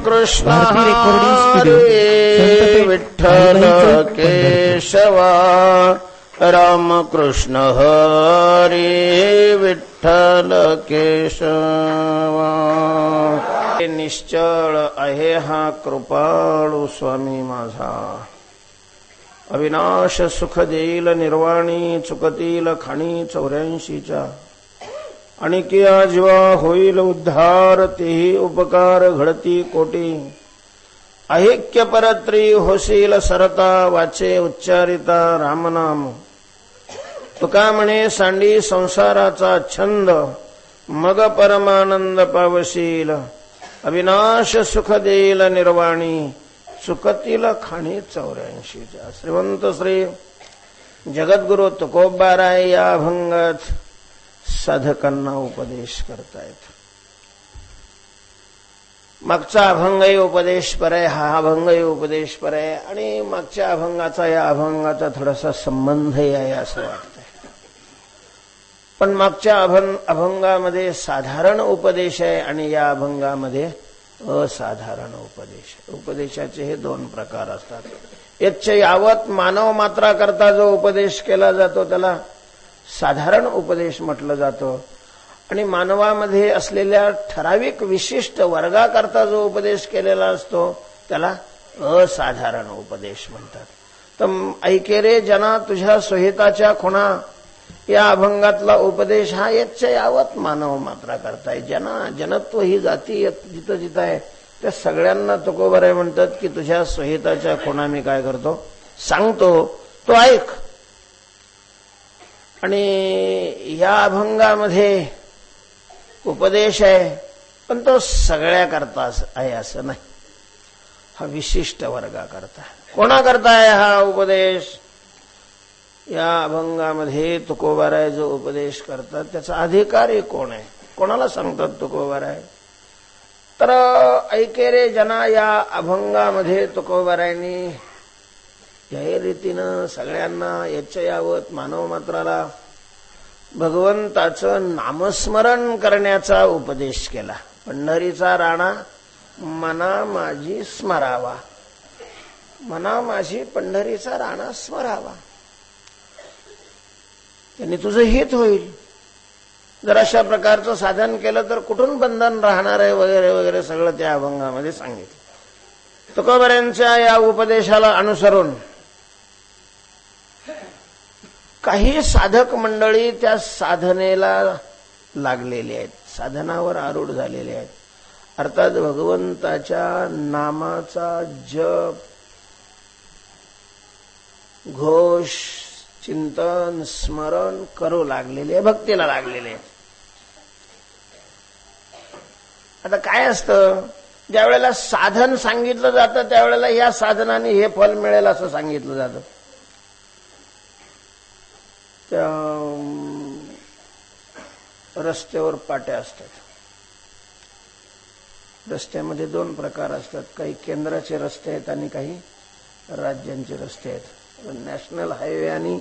कृष्ण हरे विठ्ठल केशवा राम कृष्ण हरे विठ्ठल केशवा। निश्चळ आहे हा कृपाळू स्वामी माझा, अविनाश सुख देईल निर्वाणी, चुकतील खाणी 84च्या आणि किया जीवा होईल उद्धार, तेही उपकार घडती कोटी। ऐक्य परत्री होशील सरता, वाचे उच्चारिता रामनाम। तुका म्हणे सांडी संसाराचा छंद, मग परमानंद पावशील। अविनाश सुख देईल निर्वाणी, चुकतील खाणी 84च्या। श्रीमंत श्री जगद्गुरु तुकोबाराय या अभंगात साधकांना उपदेश करतायत। मागचा अभंगही उपदेशपर आहे, हा अभंगही उपदेशपर आहे आणि मागच्या अभंगाचा या अभंगाचा थोडासा संबंधही आहे असं वाटतंय। पण मागच्या अभंगामध्ये साधारण उपदेश आहे आणि या अभंगामध्ये असाधारण उपदेश। उपदेशाचे हे 2 प्रकार असतात। यच्च यावत मानव मात्रा करता जो उपदेश केला जातो त्याला साधारण उपदेश म्हटलं जातं आणि मानवामध्ये असलेल्या ठराविक विशिष्ट वर्गाकरता जो उपदेश केलेला असतो त्याला असाधारण उपदेश म्हणतात। तर ऐके रे जना तुझ्या सोहिताच्या खुणा या अभंगातला उपदेश हा यच्च यावत मानव मात्रा करताय। जनत्व ही जाती जिथं जिथं आहे त्या सगळ्यांना तुकोबाराय म्हणतात की तुझ्या सोहिताच्या खुणा मी काय करतो सांगतो, तो ऐक। आणि या अभंगामध्ये उपदेश आहे पण तो सगळ्या करता आहे असं नाही, हा विशिष्ट वर्गाकरता। कोणाकरता आहे हा उपदेश? या अभंगामध्ये तुकोबाराय जो उपदेश करतात त्याचा अधिकारी कोण आहे, कोणाला सांगतात तुकोबाराय? तर ऐके रे जना या अभंगामध्ये तुकोबारायांनी जाहीर रीतीनं सगळ्यांना यच्च यावत मानव मात्राला भगवंताचं नामस्मरण करण्याचा उपदेश केला। पंढरीचा राणा मना माझी स्मरावा, मना माझी पंढरीचा राणा स्मरावा, त्यांनी तुझं हित होईल। जर अशा प्रकारचं साधन केलं तर कुठून बंधन राहणार आहे वगैरे वगैरे सगळं त्या अभंगामध्ये सांगितलं। तुकोबारायांच्या या उपदेशाला अनुसरून काही साधक मंडळी त्या साधनेला लागलेले आहेत, साधनावर आरूढ झालेले आहेत। अर्थात भगवंताच्या नामाचा जप, घोष, चिंतन, स्मरण करू लागलेले, भक्तीला लागलेले आहेत। आता काय असतं, ज्या वेळेला साधन सांगितलं जातं त्यावेळेला या साधनाने हे फल मिळेल असं सांगितलं जातं। त्या रस्त्यावर पाट्या असतात, रस्त्यामध्ये 2 प्रकार असतात, काही केंद्राचे रस्ते आहेत आणि काही राज्यांचे रस्ते आहेत। नॅशनल हायवे आणि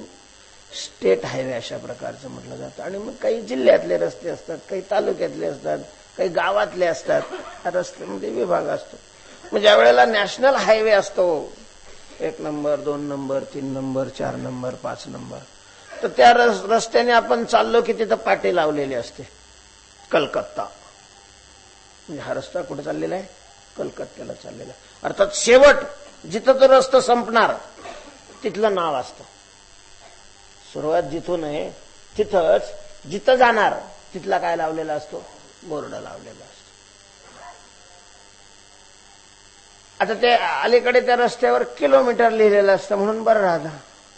स्टेट हायवे अशा प्रकारचं म्हटलं जातं। आणि मग काही जिल्ह्यातले रस्ते असतात, काही तालुक्यातले असतात, काही गावातले असतात, रस्त्यामध्ये विभाग असतो। मग ज्या वेळेला नॅशनल हायवे असतो 1 number 2 number 3 number 4 number 5 number, तर त्या रस्त्याने आपण चाललो की तिथं पाटी लावलेली असते, कलकत्ता। म्हणजे हा रस्ता कुठे चाललेला आहे? कलकत्त्याला चाललेला आहे। अर्थात शेवट जिथं तो रस्ता संपणार तिथलं नाव असतं। सुरुवात जिथून आहे तिथंच जिथं जाणार तिथला काय लावलेला असतो? बोर्ड लावलेला असतो। आता ते अलीकडे त्या रस्त्यावर किलोमीटर लिहिलेलं असतं म्हणून बरं राहतं।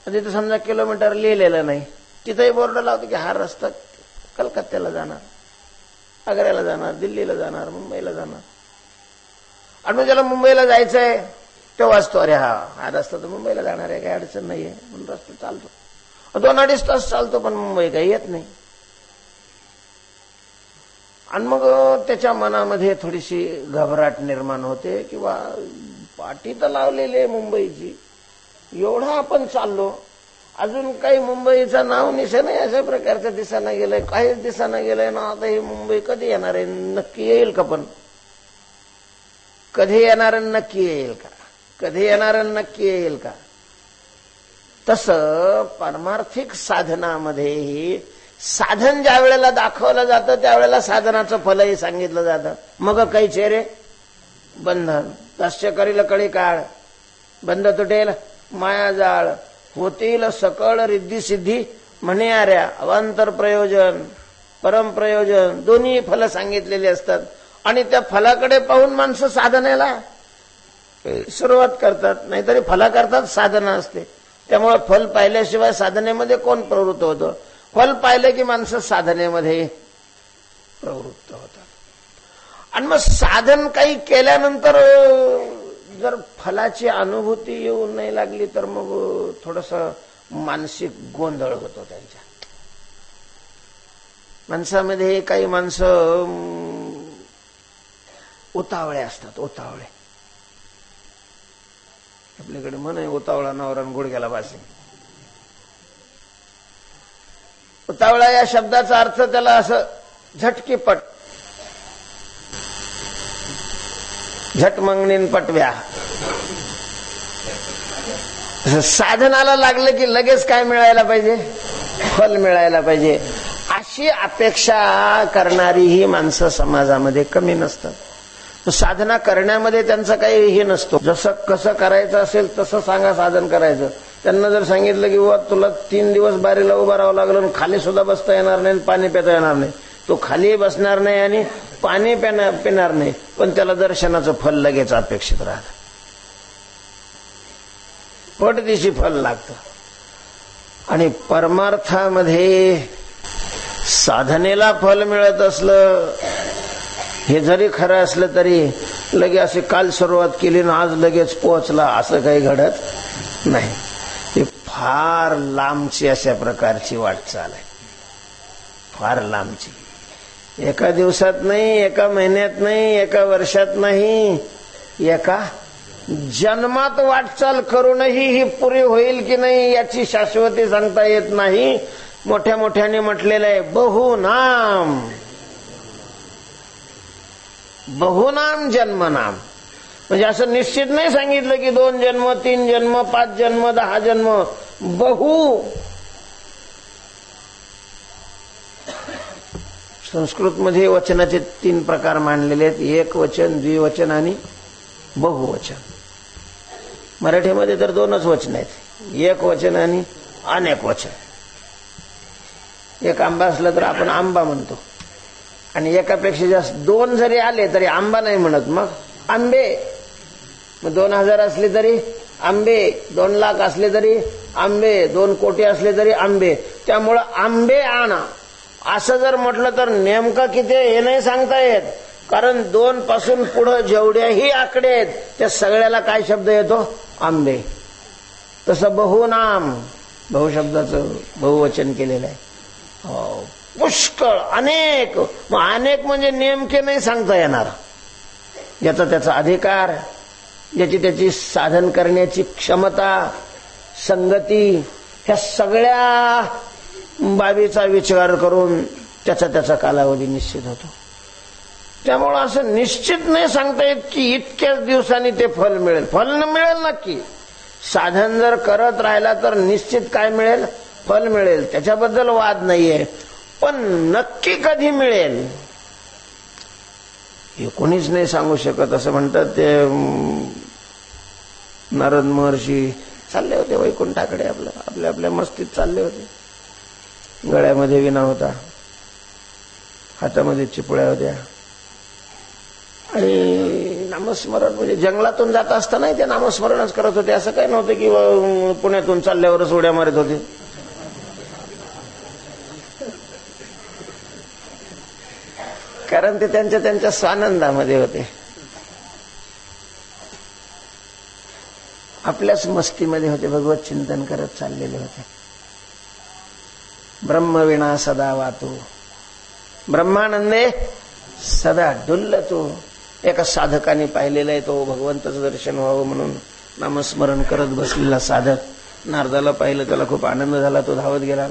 तिथं समजा किलोमीटर लिहिलेलं नाही, तिथंही बोर्ड लावतो की हा रस्ता कलकत्त्याला जाणार, आग्र्याला जाणार, दिल्लीला जाणार, मुंबईला जाणार। आणि मग ज्याला मुंबईला जायचंय तो वाचतो, अरे हा रस्ता तर मुंबईला जाणार आहे, काही अडचण नाहीये म्हणून रस्ता चालतो। 2-2.5 तास चालतो पण मुंबई काही येत नाही। आणि मग त्याच्या मनामध्ये थोडीशी घबराट निर्माण होते किंवा पाटी तर लावलेली आहे मुंबईची, एवढा आपण चाललो, अजून काही मुंबईचं नाव निशाण आहे अशा प्रकारचं दिसायला गेलंय, काहीच दिसायला गेलंय ना। आता ही मुंबई कधी येणार आहे, नक्की येईल का? पण कधी येणार नक्की येईल का, कधी येणार नक्की येईल का. तसं परमार्थिक साधनामध्येही साधन ज्या वेळेला दाखवलं जातं त्यावेळेला साधनाचं फलही सांगितलं जातं. मग काही चेहरे बंधन तस्य करील कळी काळ, बंध तुटेल मायाजाळ, होतील सकळ रिद्धी सिद्धी म्हणे आर्या. अवांतर प्रयोजन परम प्रयोजन दोन्ही फल सांगितलेली असतात. आणि त्या फलाकडे पाहून माणसं साधनेला सुरुवात करतात, नाहीतरी फलाकरताच साधना असते. त्यामुळे फल पाहिल्याशिवाय साधनेमध्ये कोण प्रवृत्त होतं. फल पाहिलं की माणसं साधनेमध्ये प्रवृत्त होतात. आणि मग साधन काही केल्यानंतर जर फलाची अनुभूती येऊ नाही लागली तर मग थोडस मानसिक गोंधळ होतो त्यांच्या. माणसामध्ये काही माणसं उतावळे असतात, उतावळे. आपल्याकडे म्हण आहे उतावळा नवरा गुडघ्याला बासे. उतावळा या शब्दाचा अर्थ त्याला असं झटकीपट, झट मंगनीन पटव्या. साधनाला लागलं की लगेच काय मिळायला पाहिजे, फल मिळायला पाहिजे, अशी अपेक्षा करणारी ही माणसं समाजामध्ये कमी नसतात. साधना करण्यामध्ये त्यांचा काही हे नसतो. जसं कसं करायचं असेल तसं सांगा साधन करायचं. त्यांना जर सांगितलं की बाबा तुला 3 दिवस बारीला उभं राहावं लागलं आणि खाली सुद्धा बसता येणार नाही, पाणी पिता येणार नाही, तो खाली बसणार नाही आणि पाणी पिणार नाही, पण त्याला दर्शनाचं फल लगेच अपेक्षित राहतं. पटदिशी फल लागतं. आणि परमार्थामध्ये साधनेला फल मिळत असलं हे जरी खरं असलं तरी लगे असे काल सुरुवात केली ना आज लगेच पोहोचला असं काही घडत नाही. ही फार लांबची अशा प्रकारची वाटचाल आहे, फार लांबची. एका दिवसात नाही, एका महिन्यात नाही, एका वर्षात नाही, एका जन्मात वाटचाल करूनही ही पुरी होईल की नाही याची शाश्वती सांगता येत नाही. मोठ्या मोठ्याने म्हटलेलं आहे बहुनाम, बहुनाम जन्मनाम. म्हणजे असं निश्चित नाही सांगितलं की 2 जन्म 3 जन्म 5 जन्म 10 जन्म. बहु संस्कृतमध्ये वचनाचे 3 प्रकार मांडलेले आहेत, एक वचन, द्विवचन आणि बहुवचन. मराठीमध्ये तर 2च वचन आहेत, एक वचन आणि अनेक वचन. एक आंबा असला तर आपण आंबा म्हणतो, आणि एकापेक्षा जास्त 2 जरी आले तरी आंबा नाही म्हणत, मग आंबे. मग 2000 असले तरी आंबे, 2 लाख असले तरी आंबे, 2 कोटी असले तरी आंबे. त्यामुळं आंबे आणा असं जर म्हटलं तर नेमकं किती हे नाही सांगता येत. कारण 2 पासून पुढे जेवढ्याही आकडे आहेत त्या सगळ्याला काय शब्द येतो, आंबे. तसं बहुनाम, बहुशब्दाचं बहुवचन केलेलं आहे. पुष्कळ, अनेक. मग अनेक म्हणजे नेमके नाही सांगता येणार. ज्याचा त्याचा अधिकार, ज्याची त्याची साधन करण्याची क्षमता, संगती, ह्या सगळ्या बाबीचा विचार करून त्याचा त्याचा कालावधी निश्चित होतो. त्यामुळं असं निश्चित नाही सांगता येत की इतक्याच दिवसांनी ते फल मिळेल. फल मिळेल नक्की. साधन जर करत राहिला तर निश्चित काय मिळेल, फल मिळेल. त्याच्याबद्दल वाद नाहीये. पण नक्की कधी मिळेल हे कोणीच नाही सांगू शकत. असं म्हणतात ते नारद महर्षी चालले होते वैकुंठाकडे, आपल्या आपल्या मस्तीत चालले होते. गळ्यामध्ये विणा होता, हातामध्ये चिपळ्या होत्या, आणि नामस्मरण म्हणजे जंगलातून जात असताना ते नामस्मरणच करत होते. असं काही नव्हतं की पुण्यातून चालल्यावरच उड्या मारत होते. कारण ते त्यांच्या त्यांच्या स्वानंदामध्ये होते, आपल्याच मस्तीमध्ये होते, भगवत चिंतन करत चाललेले होते. ब्रह्मवीणा सदा वातो ब्रह्मानंदे सदा डुल्लतो. एका साधकाने पाहिलेलं आहे, तो भगवंताचं दर्शन व्हावं म्हणून नामस्मरण करत बसलेला साधक. नारदाला पाहिलं, त्याला खूप आनंद झाला. तो धावत गेला,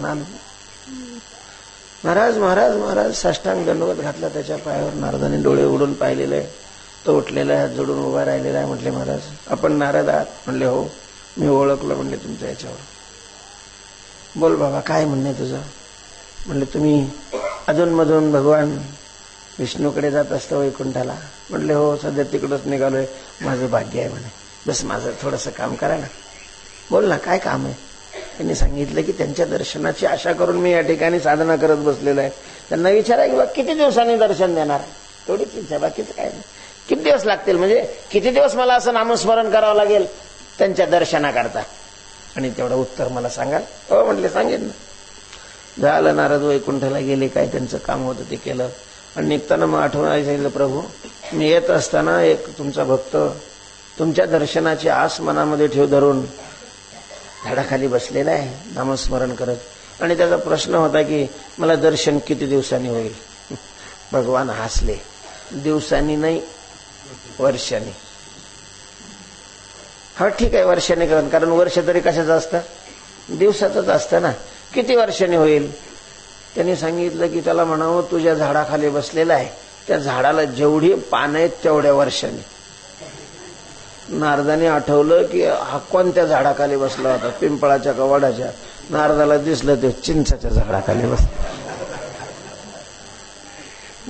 महाराज महाराज महाराज साष्टांग दंडवत घातला त्याच्या पायावर. नारदाने डोळे उघडून पाहिलेलं आहे, तो उठलेला हात जोडून उभा राहिलेला आहे. म्हटले महाराज आपण नारद आहात? म्हणले हो. मी ओळखलं म्हणले तुमच्या याच्यावर. बोल बाबा काय म्हणणे तुझं? म्हणले तुम्ही अधूनमधून भगवान विष्णूकडे जात असतं वैकुंठाला. म्हणले हो सध्या तिकडंच निघालोय. माझं भाग्य आहे म्हणे. बस माझं थोडंसं काम करा ना. बोल ना काय काम आहे? त्यांनी सांगितलं की त्यांच्या दर्शनाची आशा करून मी या ठिकाणी साधना करत बसलेलो आहे. त्यांना विचारा की बा किती दिवसांनी दर्शन देणार? तेवढीच इच्छा, बाकीचं काय नाही. किती दिवस लागतील म्हणजे किती दिवस मला असं नामस्मरण करावं लागेल त्यांच्या दर्शनाकरता? आणि तेवढं उत्तर मला सांगाल? हो म्हटले सांगेन ना. झालं नारद वैकुंठाला गेले. काय त्यांचं काम होतं ते केलं. आणि निघताना मग आठवण सांगितलं प्रभू मी येत असताना एक तुमचा भक्त तुमच्या दर्शनाची आस मनामध्ये ठेव धरून झाडाखाली बसलेला आहे नामस्मरण करत. आणि त्याचा प्रश्न होता की मला दर्शन किती दिवसांनी होईल? भगवान हसले. दिवसांनी नाही वर्षांनी. हा ठीक आहे वर्षाने करा, कारण वर्ष तरी कशाचं असतं? दिवसाचंच असतं ना. किती वर्षांनी होईल? त्यांनी सांगितलं की त्याला म्हणावं तुझ्या झाडाखाली बसलेला आहे त्या झाडाला जेवढी पानं आहेत तेवढ्या वर्षांनी. नारदाने आठवलं की हा कोणत्या झाडाखाली बसला होता? पिंपळाच्या का वडाच्या? नारदाला दिसलं ते चिंचाच्या झाडाखाली बसलं.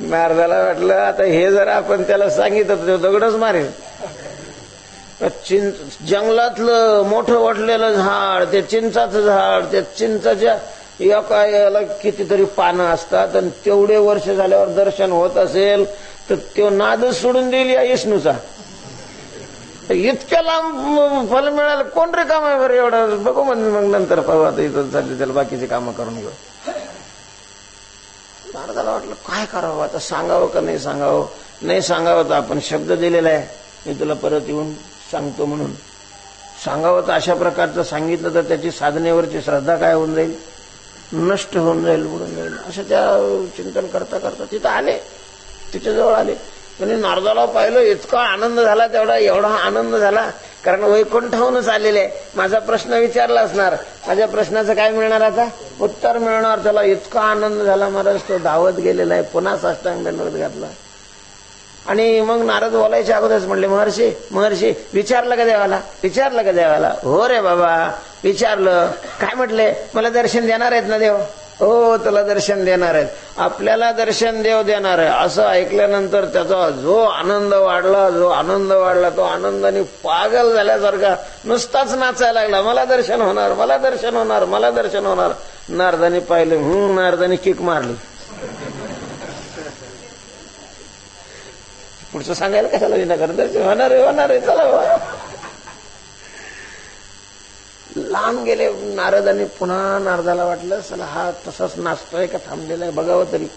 नारदाला वाटलं आता हे जर आपण त्याला सांगितलं तर दगडच मारेल. जंगलातलं मोठं वाटलेलं झाड, ते चिंचाचं झाड, त्या चिंचाच्या एका याला कितीतरी पानं असतात आणि तेवढे वर्ष झाल्यावर दर्शन होत असेल तर तो नादच सोडून देईल या विष्णूचा. इतक्या लांब फल मिळालं कोण रे काम आहे बरं एवढं? बघू म्हणजे मग नंतर पाहू आता इथं चालले त्याला बाकीची कामं करून घेऊ. नारदाला वाटलं काय करावं आता? सांगावं का नाही सांगावं? नाही सांगावं तर आपण शब्द दिलेला आहे मी तुला परत येऊन सांगतो म्हणून. सांगावं तर अशा प्रकारचं सांगितलं तर त्याची साधनेवरची श्रद्धा काय होऊन जाईल? नष्ट होऊन जाईल, बुडून जाईल. असं त्या चिंतन करता करता तिथं आले. तिच्याजवळ आले. त्यांनी नारदाला पाहिलं. इतका आनंद झाला तेवढा एवढा आनंद झाला कारण वैकुंठाहूनच आलेले आहे. माझा प्रश्न विचारला असणार, माझ्या प्रश्नाचं काय मिळणार आता? उत्तर मिळणार. त्याला इतका आनंद झाला महाराज तो धावत गेलेला आहे. पुन्हा साष्टांग दंडवत घातला. आणि मग नारद बोलायच्या अगोदरच म्हणले महर्षी महर्षी विचारलं का देवाला? विचारलं का देवाला? हो रे बाबा विचारलं. काय म्हटले? मला दर्शन देणार आहेत ना देव? हो तुला दर्शन देणार आहेत. आपल्याला दर्शन देव देणार आहे असं ऐकल्यानंतर त्याचा जो आनंद वाढला तो आनंदाने पागल झाल्यासारखा नुसताच नाचायला लागला. मला दर्शन होणार, मला दर्शन होणार, मला दर्शन होणार. नारदाने पाहिलं. नारदाने किक मारली. पुढचं सांगायला कशाला विनाकारण? दर्शन होणार आहे चला बाबा. लांब गेले नारद आणि पुन्हा नारदाला वाटलं चला हा तसाच नाचतोय का थांबलेला आहे बघावं तरी.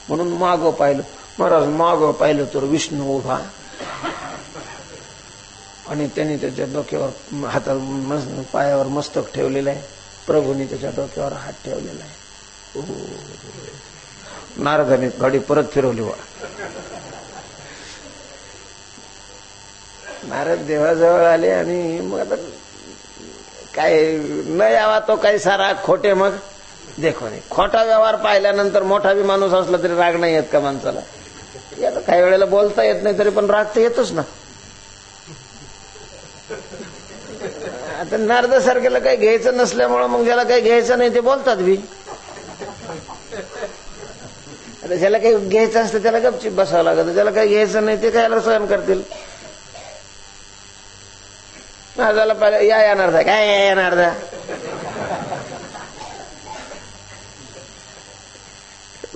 म्हणून मागं पाहिलं. महाराज मागं पाहिलं तर विष्णू उभा आणि त्यांनी त्याच्या डोक्यावर हातात पायावर मस्तक ठेवलेलं आहे. प्रभूंनी त्याच्या डोक्यावर हात ठेवलेला आहे. नारदाने गाडी परत फिरवली. वा नारद देवाजवळ आले आणि मग आता काय न यावा तो काही सारा खोटे. मग देखो नाही खोटा व्यवहार पाहिल्यानंतर मोठा बी माणूस असला तरी राग नाही येत का माणसाला? आता काही वेळेला बोलता येत नाही तरी पण राग तर येतोच ना. आता नारद सारख्याला काही घ्यायचं नसल्यामुळं मग ज्याला काही घ्यायचं नाही ते बोलतात बी. आता ज्याला काही घ्यायचं असतं त्याला गपचीप बसावं लागतं. ज्याला काही घ्यायचं नाही ते कायला सहन करतील? नारदाला पाहिलं. या नारदा काय या नारदा.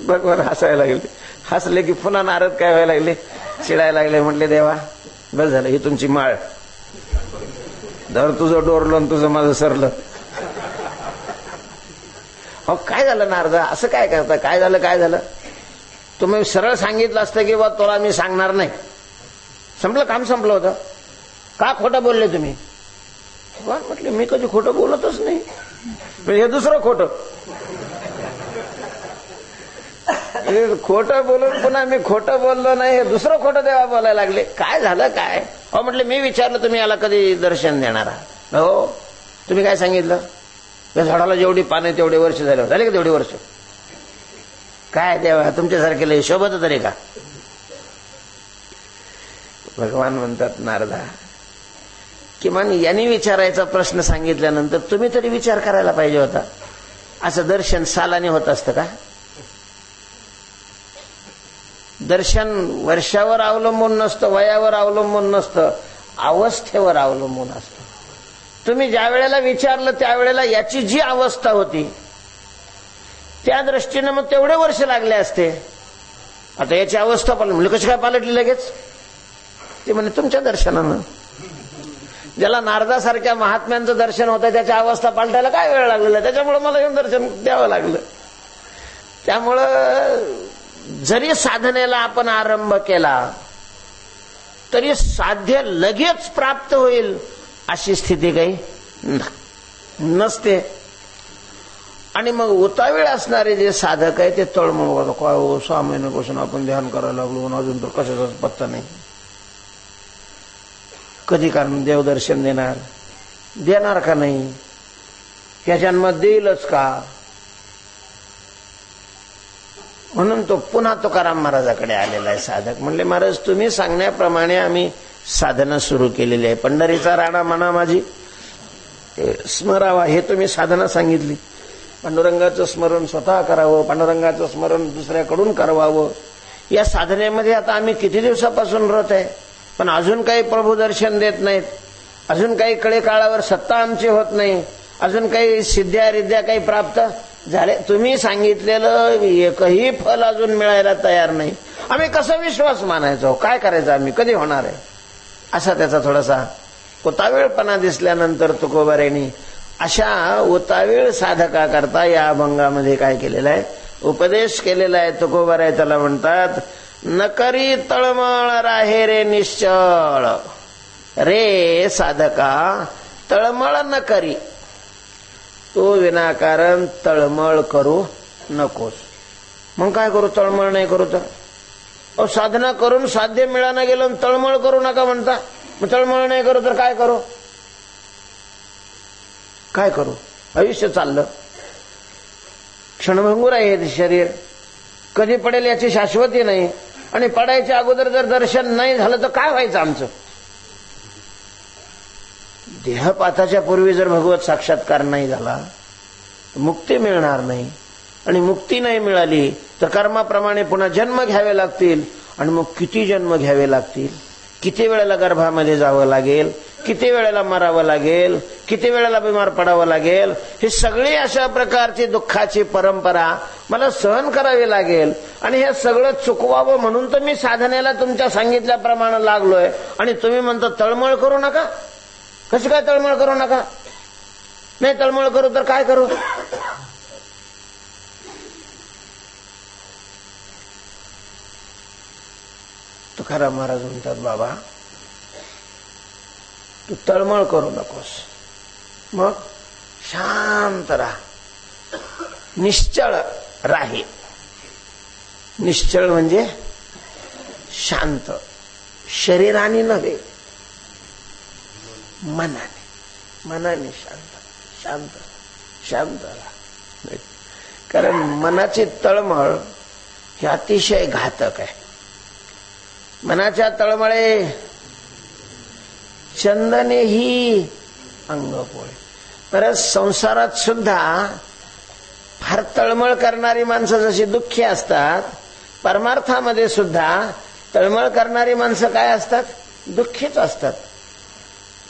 भगवान हसायला लागले. हसले की पुन्हा नारद काय व्हायला लागले? चिडायला लागले. म्हटले देवा बस झालं ही तुमची माळ धर. तुझं डोरलं आणि तुझं माझं सरलं. हो काय झालं नारदा? असं काय करता? काय झालं? तुम्ही सरळ सांगितलं असतं की बा तुला मी सांगणार नाही. संपलं काम संपलं होतं. का खोटं बोलले तुम्ही? म्हटले मी कधी खोटं बोलतच नाही. हे दुसरं खोटं. खोटं बोलून पुन्हा मी खोटं बोललो नाही हे दुसरं खोटं देवा बोलायला लागले. काय झालं काय? हो म्हटले मी विचारलं तुम्ही याला कधी दर्शन देणार आहात? हो. तुम्ही काय सांगितलं? या झाडाला जेवढी पाने तेवढे वर्ष झाले का तेवढे वर्ष? काय देवा तुमच्यासारखेला शोभत तरी का? भगवान म्हणतात नारदा, किमान यांनी विचारायचा प्रश्न सांगितल्यानंतर तुम्ही तरी विचार करायला पाहिजे होता. असं दर्शन सालाने होत असतं का? दर्शन वर्षावर अवलंबून नसतं, वयावर अवलंबून नसतं, अवस्थेवर अवलंबून असतं. तुम्ही ज्या वेळेला विचारलं त्यावेळेला याची जी अवस्था होती त्या दृष्टीनं मग तेवढे वर्ष लागले असते. आता याची अवस्था पालटली, म्हणजे कशी काय पालटली लगेच? ते म्हणे तुमच्या दर्शनानं. ज्याला नारदासारख्या महात्म्यांचं दर्शन होतं त्याच्या अवस्था पालटायला काय वेळ लागलेला, त्याच्यामुळे मला येऊन दर्शन द्यावं लागलं. त्यामुळं जरी साधनेला आपण आरंभ केला तरी साध्य लगेच प्राप्त होईल अशी स्थिती काही नसते. आणि मग उतावीळ असणारे जे साधक आहे ते तळमळ, काय हो 6 महिन्यापासून आपण ध्यान करायला लागलो अजून तर कशाचाच पत्ता नाही. कधी कारण देवदर्शन देणार का नाही? या जन्मात देईलच का? म्हणून तो पुन्हा तुकाराम महाराजाकडे आलेला आहे साधक. म्हणले महाराज तुम्ही सांगण्याप्रमाणे आम्ही साधना सुरू केलेली आहे. पंढरीचा राणा म्हणा माझी स्मरावा, हे तुम्ही साधना सांगितली. पांडुरंगाचं स्मरण स्वतः करावं, पांडुरंगाचं स्मरण दुसऱ्याकडून करवावं. या साधनेमध्ये आता आम्ही किती दिवसापासून रत आहे, पण अजून काही प्रभू दर्शन देत नाहीत, अजून काही कळे काळावर सत्ता आमची होत नाही, अजून काही सिद्ध्या रिद्ध्या काही प्राप्त झाले. तुम्ही सांगितलेलं एकही फल अजून मिळायला तयार नाही. आम्ही कसा विश्वास मानायचो? काय करायचं आम्ही? कधी होणार आहे? असा त्याचा थोडासा उतावीळपणा दिसल्यानंतर तुकोबारायांनी अशा उतावीळ साधका करता या अभंगामध्ये काय केलेलं आहे? उपदेश केलेला आहे. तुकोबाराय त्याला म्हणतात, न करी तळमळ राहे रे निश्चळ. रे साधका तळमळ न करी, तो विनाकारण तळमळ करू नकोस. मग काय करू? तळमळ नाही करू तर साधना करून साध्य मिळानं गेलं, तळमळ करू नका म्हणता. मग तळमळ नाही करू तर काय करू? काय करू? आयुष्य चाललं, क्षणभंगूर आहे हे शरीर, कधी पडेल याची शाश्वती नाही. आणि पडायच्या अगोदर जर दर्शन नाही झालं तर काय व्हायचं आमचं? देहपाताच्या पूर्वी जर भगवत साक्षात्कार नाही झाला तर मुक्ती मिळणार नाही. आणि मुक्ती नाही मिळाली तर कर्माप्रमाणे पुन्हा जन्म घ्यावे लागतील. आणि मग किती जन्म घ्यावे लागतील? किती वेळेला गर्भामध्ये जावं लागेल? किती वेळेला मरावं लागेल? किती वेळेला बिमार पडावं लागेल? ही सगळी अशा प्रकारची दुःखाची परंपरा मला सहन करावी लागेल. आणि हे सगळं चुकवावं म्हणून तर मी साधनेला तुमच्या सांगितल्याप्रमाणे लागलोय. आणि तुम्ही म्हणता तळमळ करू नका. कशी काय तळमळ करू नका? नाही तळमळ करू तर काय करू? तुकाराम महाराज म्हणतात, बाबा तू तळमळ करू नकोस, मग शांत राहा, निश्चळ राही. निश्चळ म्हणजे शांत, शरीराने नव्हे, मनाने शांत राहा. कारण मनाची तळमळ ही अतिशय घातक आहे. मनाच्या तळमळे चंदनेही अंगपोळे. परत संसारात सुद्धा फार तळमळ करणारी माणसं जशी दुःखी असतात, परमार्थामध्ये सुद्धा तळमळ करणारी माणसं काय असतात? दुःखीच असतात.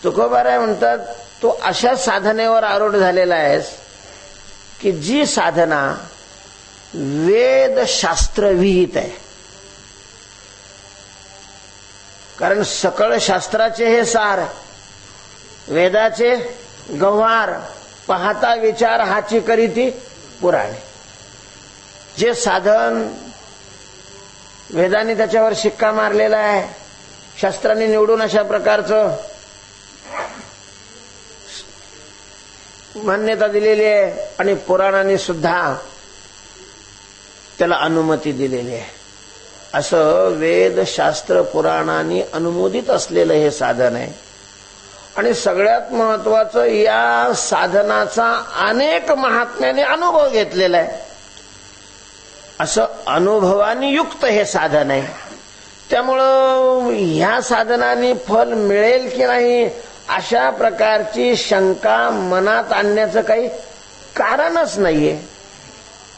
तुकोबाराय म्हणतात, तू अशा साधनेवर आरूढ झालेला आहेस की जी साधना वेदशास्त्र विहित आहे. कारण सकळ शास्त्राचे हे सार, वेदाचे गव्हार, पाहता विचार हाची करीती पुराणे. जे साधन वेदाने त्याच्यावर शिक्का मारलेला आहे, शास्त्राने निवडून अशा प्रकारचं मान्यता दिलेली आहे आणि पुराणांनी सुद्धा त्याला अनुमती दिलेली आहे. असं वेद शास्त्र पुराणांनी अनुमोदित असलेलं हे साधन आहे. आणि सगळ्यात महत्वाचं, या साधनाचा अनेक महात्म्याने अनुभव घेतलेला आहे. असं अनुभवाने युक्त हे साधन आहे. त्यामुळं ह्या साधनाने फल मिळेल की नाही अशा प्रकारची शंका मनात आणण्याचं काही कारणच नाहीये.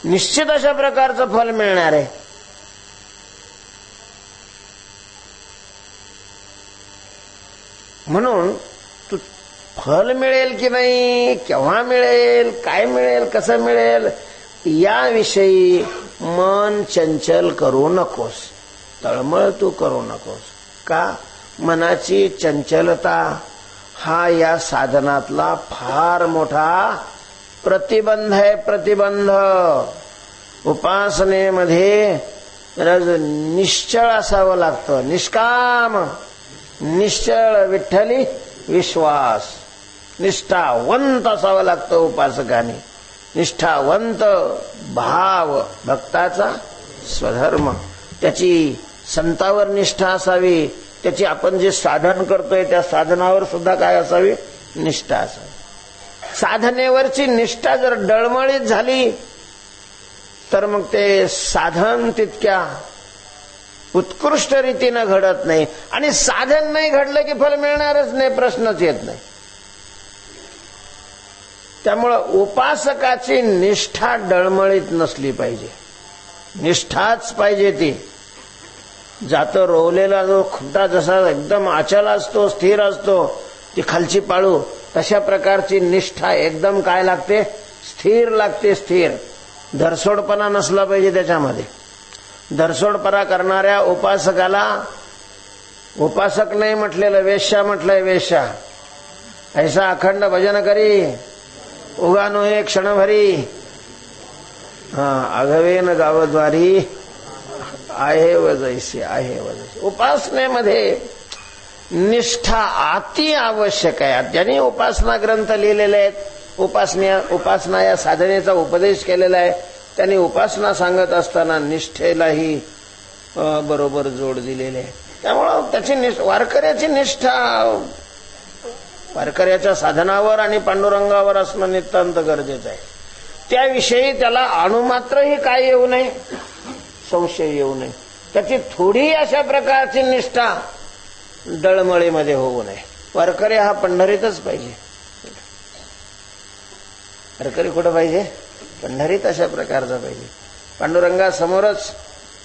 निश्चित अशा प्रकारचं फल मिळणार आहे. म्हणून तू फल मिळेल की नाही, केव्हा मिळेल, काय मिळेल, कसं मिळेल याविषयी मन चंचल करू नकोस, तळमळ तू करू नकोस. का? मनाची चंचलता हा या साधनातला फार मोठा प्रतिबंध आहे. प्रतिबंध. उपासनेमध्ये निश्चळ असावं लागतं, निष्काम, निश्चळ, विठ्ठली विश्वास, निष्ठावंत असावं लागतं उपासकाने. निष्ठावंत भाव, भक्ताचा स्वधर्म, त्याची संतावर निष्ठा असावी, त्याची आपण जे साधन करतोय त्या साधनावर सुद्धा काय असावी, निष्ठा असावी. साधनेवरची निष्ठा जर डळमळीत झाली तर मग ते साधन तितक्या उत्कृष्ट रीतीनं घडत नाही. आणि साधन नाही घडलं की फल मिळणारच नाही, प्रश्नच येत नाही. त्यामुळं उपासकाची निष्ठा डळमळीत नसली पाहिजे, निष्ठाच पाहिजे. ती जातं रोवलेला जो खुंटा जसा एकदम अचल असतो, स्थिर असतो, ती खालची पाळू, तशा प्रकारची निष्ठा एकदम काय लागते, स्थिर लागते, स्थिर. धरसोडपणा नसला पाहिजे त्याच्यामध्ये. धरसोडपणा करणाऱ्या उपासकाला उपासक नाही म्हटलेलं, वेश्या म्हटलंय, वेश्या. ऐसा अखंड भजन करी उगानो एक क्षणभरी, अघवेन गावद्वारी आहे व जैसे आहे व जैसे. उपासनेमध्ये निष्ठा अति आवश्यक आहे. ज्यांनी उपासना ग्रंथ लिहिलेले आहेत, उपासना या साधनेचा उपदेश केलेला आहे, त्यांनी उपासना सांगत असताना निष्ठेलाही बरोबर जोड दिलेले आहे. त्यामुळं त्याची वारकऱ्याची निष्ठा वारकऱ्याच्या साधनावर आणि पांडुरंगावर असणं नितांत गरजेचं आहे. त्याविषयी त्याला अणुमात्रही काय येऊ नये, संशय येऊ नये. त्याची थोडी अशा प्रकारची निष्ठा डळमळीमध्ये होऊ नये. वारकरी हा पंढरीतच पाहिजे. वारकरी कुठं पाहिजे? पंढरीत अशा प्रकारचा पाहिजे. पांडुरंगासमोरच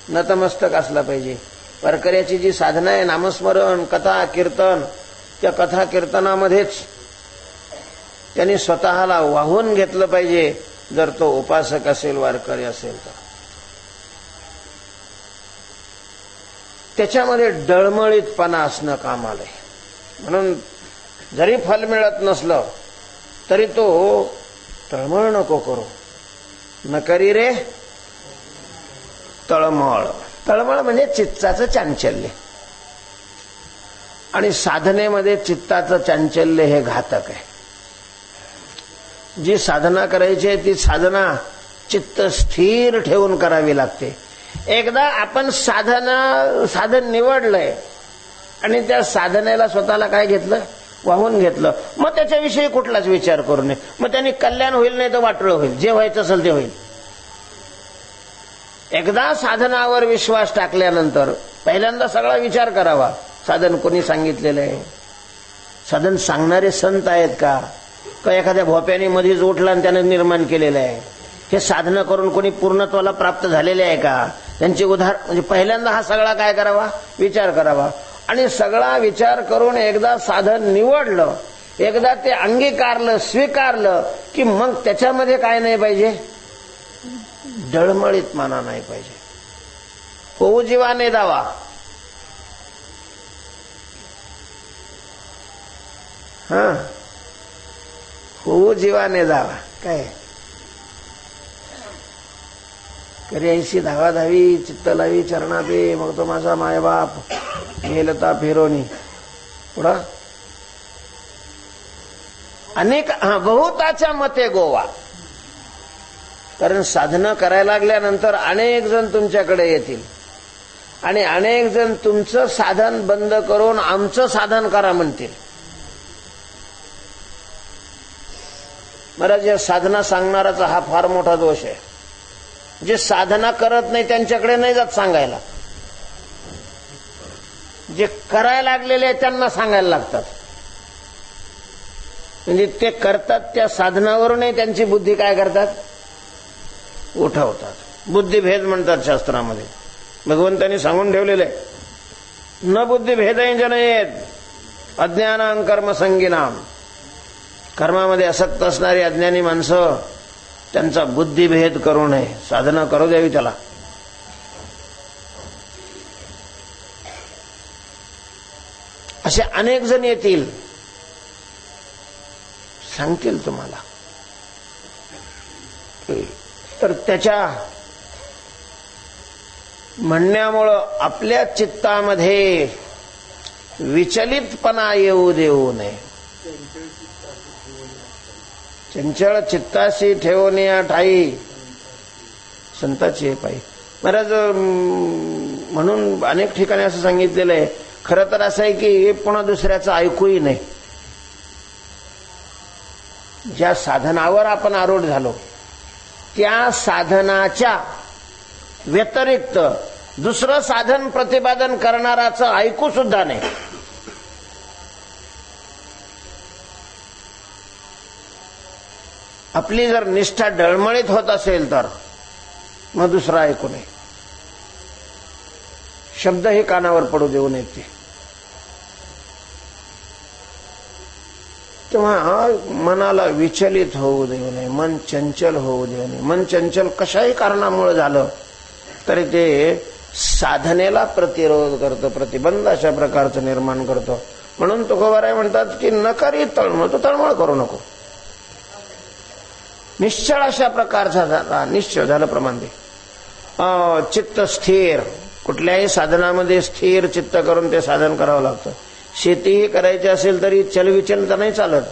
नतमस्तक असला पाहिजे. वारकऱ्याची जी साधना आहे, नामस्मरण, कथा, कीर्तन, त्या कथा कीर्तनामध्येच त्यांनी स्वतःला वाहून घेतलं पाहिजे. जर तो उपासक असेल, वारकरी असेल तर त्याच्यामध्ये डळमळीतपणा असणं काम आलंय. म्हणून जरी फल मिळत नसलं तरी तो तळमळ नको करू. न करी रे तळमळ. तळमळ म्हणजे चित्ताचं चांचल्य. आणि साधनेमध्ये चित्ताचं चांचल्य हे घातक आहे. जी साधना करायची आहे ती साधना चित्त स्थिर ठेवून करावी लागते. एकदा आपण साधन निवडलंय आणि त्या साधनेला स्वतःला काय घेतलं, वाहून घेतलं, मग त्याच्याविषयी कुठलाच विचार करू नये. मग त्यांनी कल्याण होईल नाही तर वाटळं होईल. जे व्हायचं असेल ते होईल. एकदा साधनावर विश्वास टाकल्यानंतर पहिल्यांदा सगळा विचार करावा. साधन कोणी सांगितलेलं आहे? साधन सांगणारे संत आहेत का एखाद्या भोप्याने मध्येच उठला आणि त्याने निर्माण केलेलं आहे? हे साधना करून कोणी पूर्णत्वाला प्राप्त झालेले आहे का? त्यांचे म्हणजे पहिल्यांदा हा सगळा काय करावा, विचार करावा. आणि सगळा विचार करून एकदा साधन निवडलं, एकदा ते अंगीकारलं, स्वीकारलं की मग त्याच्यामध्ये काय नाही पाहिजे, डळमळीत माना नाही पाहिजे. होऊ जीवाने दावा. होऊ जीवाने दावा. काय करी ऐशी धावाधावी चित्त लावी चरणापे, मग तो माझा मायबाप गेलता फिरोनी. पुढं अनेक बहुताच्या मते गोवा. कारण साधना करायला लागल्यानंतर अनेक जण तुमच्याकडे येतील आणि अनेक जण तुमचं साधन बंद करून आमचं साधन करा म्हणतील. महाराज, या साधना सांगणाराचा हा फार मोठा दोष आहे. जे साधना करत नाही त्यांच्याकडे नाही जात सांगायला. जे करायला लागलेले आहेत त्यांना सांगायला लागतात. म्हणजे ते करतात त्या साधनावरूनही त्यांची बुद्धी काय करतात, उठवतात. बुद्धिभेद म्हणतात शास्त्रामध्ये. भगवंतांनी सांगून ठेवलेले न बुद्धिभेद जनयेत अज्ञानां कर्मसंगिनाम. कर्मामध्ये आसक्त असणारी अज्ञानी माणसं त्यांचा बुद्धिभेद करू नये, साधना करू द्यावी त्याला. असे अनेक जण येतील, सांगतील तुम्हाला. तर त्याच्या म्हणण्यामुळं आपल्या चित्तामध्ये विचलितपणा येऊ देऊ नये. चंचळ चित्ताशी ठेवण्या ठाई संताची हे पायी. महाराज म्हणून अनेक ठिकाणी असं सांगितलेलं आहे. खरं तर असं आहे की पुन्हा दुसऱ्याचं ऐकूही नाही. ज्या साधनावर आपण आरूढ झालो त्या साधनाच्या व्यतिरिक्त दुसरं साधन प्रतिपादन करणाराचं ऐकू सुद्धा नाही. आपली जर निष्ठा डळमळीत होत असेल तर मग दुसरा ऐकू नये. शब्दही कानावर पडू देऊ नयेत ते. तेव्हा मनाला विचलित होऊ देऊ नये, मन चंचल होऊ देऊ नये. मन चंचल कशाही कारणामुळे झालं तरी ते साधनेला प्रतिरोध करतं, प्रतिबंध अशा प्रकारचं निर्माण करतं. म्हणून तुकोबाराय म्हणतात की न करी तळमळ, तू तळमळ करू नको. निश्चळ अशा प्रकारचा झाला, निश्चय झालं प्रमाण दे. चित्त स्थिर, कुठल्याही साधनामध्ये स्थिर चित्त करून ते साधन करावं लागतं. शेतीही करायची असेल तरी चलविचल तर नाही चालत.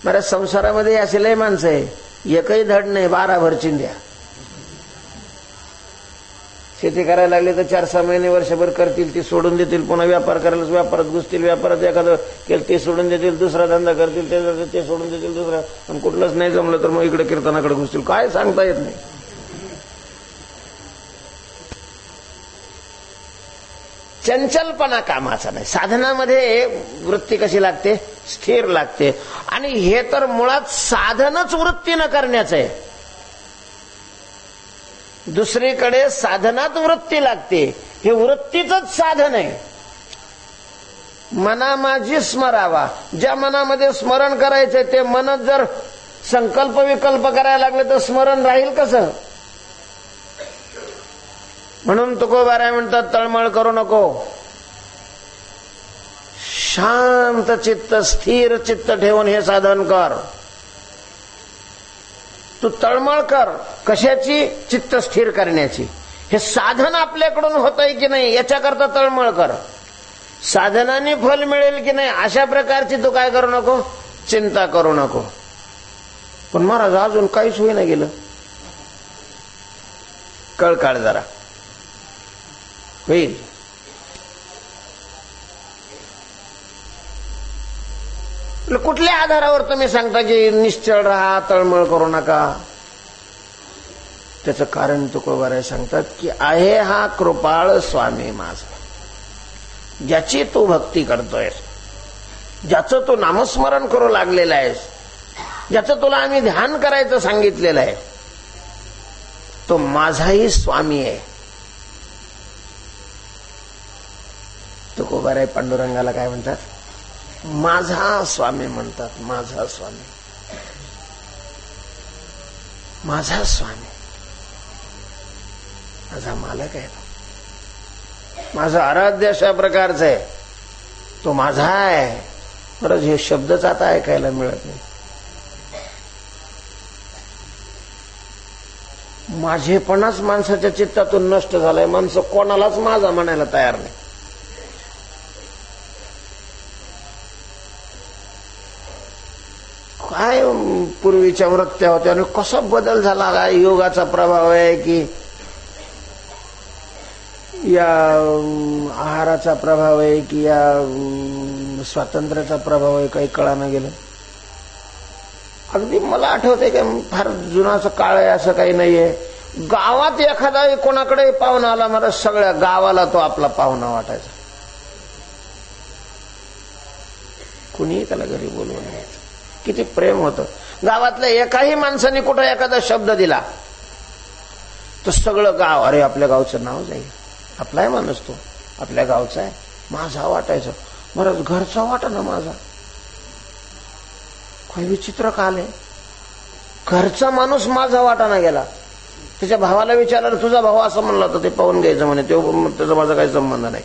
बऱ्याच संसारामध्ये असे लय माणसं आहे, एकही धड नाही, 12 भर चिंध्या. शेती करायला लागली तर 4-6 महिने वर्षभर करतील, ती सोडून देतील. पुन्हा व्यापार करायला व्यापारात घुसतील, व्यापारात एखादं केलं ते सोडून देतील, दुसरा धंदा करतील ते सोडून देतील दुसरा. आणि कुठलंच नाही जमलं तर मग इकडे कीर्तनाकडे घुसतील. काय सांगता येत नाही. चंचलपणा कामाचा नाही. साधनामध्ये वृत्ती कशी लागते, स्थिर लागते. आणि हे तर मुळात साधनच वृत्ती न करण्याचं आहे. दुसरीकडे साधनात वृत्ती लागते, हे वृत्तीच साधन आहे. मना माझी स्मरावा. ज्या मनामध्ये स्मरण करायचंय ते मनच जर संकल्प विकल्प करायला लागले तर स्मरण राहील कसं. म्हणून तुकोबाराय म्हणतात तळमळ करू नको. शांत चित्त स्थिर चित्त ठेवून हे साधन कर. तू तळमळ कर. कशाची? चित्त स्थिर करण्याची. हे साधन आपल्याकडून होतंय की नाही याच्याकरता तळमळ कर. साधनाने फल मिळेल की नाही अशा प्रकारची तू काय करू नको, चिंता करू नको. पण महाराज अजून काहीच होईना गेलं. कळकाळ जरा होईल. कुठल्या आधारावर तुम्ही सांगता की निश्चळ राहा, तळमळ करू नका? त्याचं कारण तुकोबाराय सांगतात की आहे हा कृपाळ स्वामी माझा, ज्याची तू भक्ती करतोयस, ज्याचं तू नामस्मरण करू लागलेलं आहेस, ज्याचं तुला आम्ही ध्यान करायचं सांगितलेलं आहे, तो माझाही स्वामी आहे. तुकोबाराय पांडुरंगाला काय म्हणतात? माझा स्वामी म्हणतात. माझा स्वामी, माझा स्वामी, माझा मालक आहे. माझा आराध्य अशा प्रकारचा आहे. तो माझा आहे. खरंच हे शब्दच आता ऐकायला मिळत नाही. माझेपणाच माणसाच्या चित्तातून नष्ट झालाय. माणसं कोणालाच माझा म्हणायला तयार नाही. काय पूर्वीच्या वृत्त्या होत्या आणि कसा बदल झाला. काय योगाचा प्रभाव आहे की या आहाराचा प्रभाव आहे की या स्वातंत्र्याचा प्रभाव आहे, काही कळानं गेलं. अगदी मला आठवतंय की फार जुनाचं काळ आहे असं काही नाहीये. गावात एखादा कोणाकडे पाहुणा आला, मला सगळ्या गावाला तो आपला पाहुणा वाटायचा. कुणीही त्याला घरी बोलवून घ्यायचं. किती प्रेम होतं. गावातल्या एकाही माणसाने कुठं एखादा शब्द दिला तर सगळं गाव, अरे आपल्या गावचं नाव जाईल, आपला आहे माणूस तो, आपल्या गावचा आहे, माझा वाटायचं. महाराज घरचा वाटा ना माझा. काही विचित्र काल आहे. घरचा माणूस माझा वाटाना गेला. त्याच्या भावाला विचारलं, तुझा भाऊ असं म्हणला तर ते पाहून घ्यायचं म्हणे, त्याचा माझा काही संबंध नाही.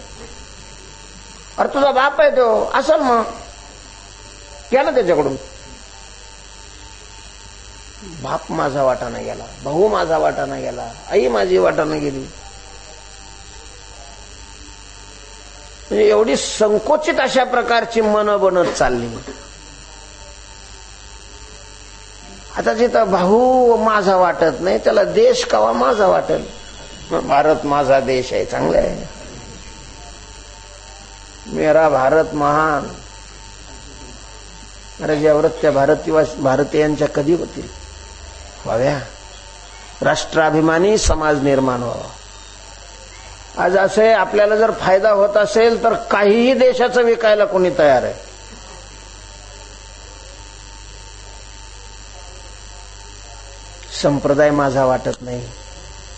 अरे तुझा बाप आहे तो, असल मग घ्या ना त्याच्याकडून. बाप माझा वाटाना गेला, भाऊ माझा वाटाना गेला, आई माझी वाटाना गेली. म्हणजे एवढी संकोचित अशा प्रकारची मन बनत चालली. आता जिथं भाऊ माझा वाटत नाही त्याला देश कवा माझा वाटेल. भारत माझा देश आहे, चांगला आहे. मेरा भारत महान. अरे ज्या वृत्त्या भारतीयांच्या कधी होतील व्हाव्या. राष्ट्राभिमानी समाज निर्माण व्हावा. आज असे आपल्याला जर फायदा होत असेल तर काहीही देशाचं विकायला कोणी तयार आहे. संप्रदाय माझा वाटत नाही,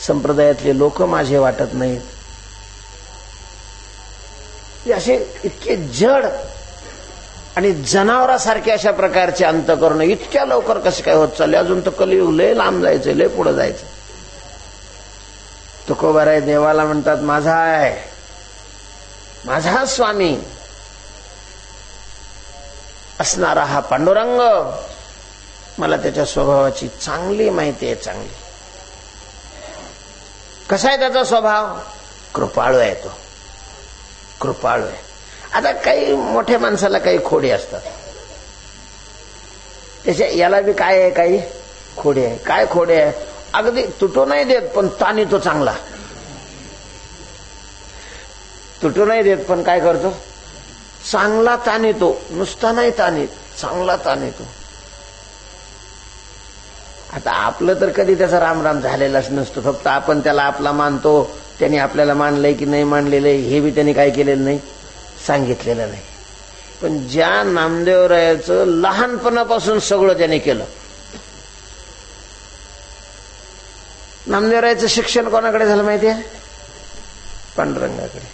संप्रदायातले लोक माझे वाटत नाहीत. असे इतके जड आणि जनावरासारखे अशा प्रकारचे अंतःकरण इतक्या लवकर कसे काय होत चालले. अजून तर कलियुग लय लांब जायचं, लय पुढे जायचं. तुकोबाराय देवाला म्हणतात माझा आहे, माझा स्वामी असणारा हा पांडुरंग, मला त्याच्या स्वभावाची चांगली माहिती आहे. चांगली कसा आहे त्याचा स्वभाव? कृपाळू आहे तो, कृपाळू आहे. आता काही मोठ्या माणसाला काही खोडी असतात, त्याच्या याला बी काय आहे, काही खोडी आहे. काय खोडी आहे? अगदी तुटू नाही देत पण ताणी तो चांगला. तुटू नाही देत पण काय करतो? चांगला ताणीतो. नुसता नाही ताणीत, चांगला ताणीतो. आता आपलं तर कधी त्याचा रामराम झालेलाच नसतो. फक्त आपण त्याला आपला मानतो. त्यांनी आपल्याला मानलंय की नाही मानलेलं हे बी त्यांनी काय केलेलं नाही, सांगितलेलं नाही. पण ज्या नामदेवरायाचं लहानपणापासून सगळं त्याने केलं. नामदेवरायाचं शिक्षण कोणाकडे झालं माहितीये? पांडुरंगाकडे.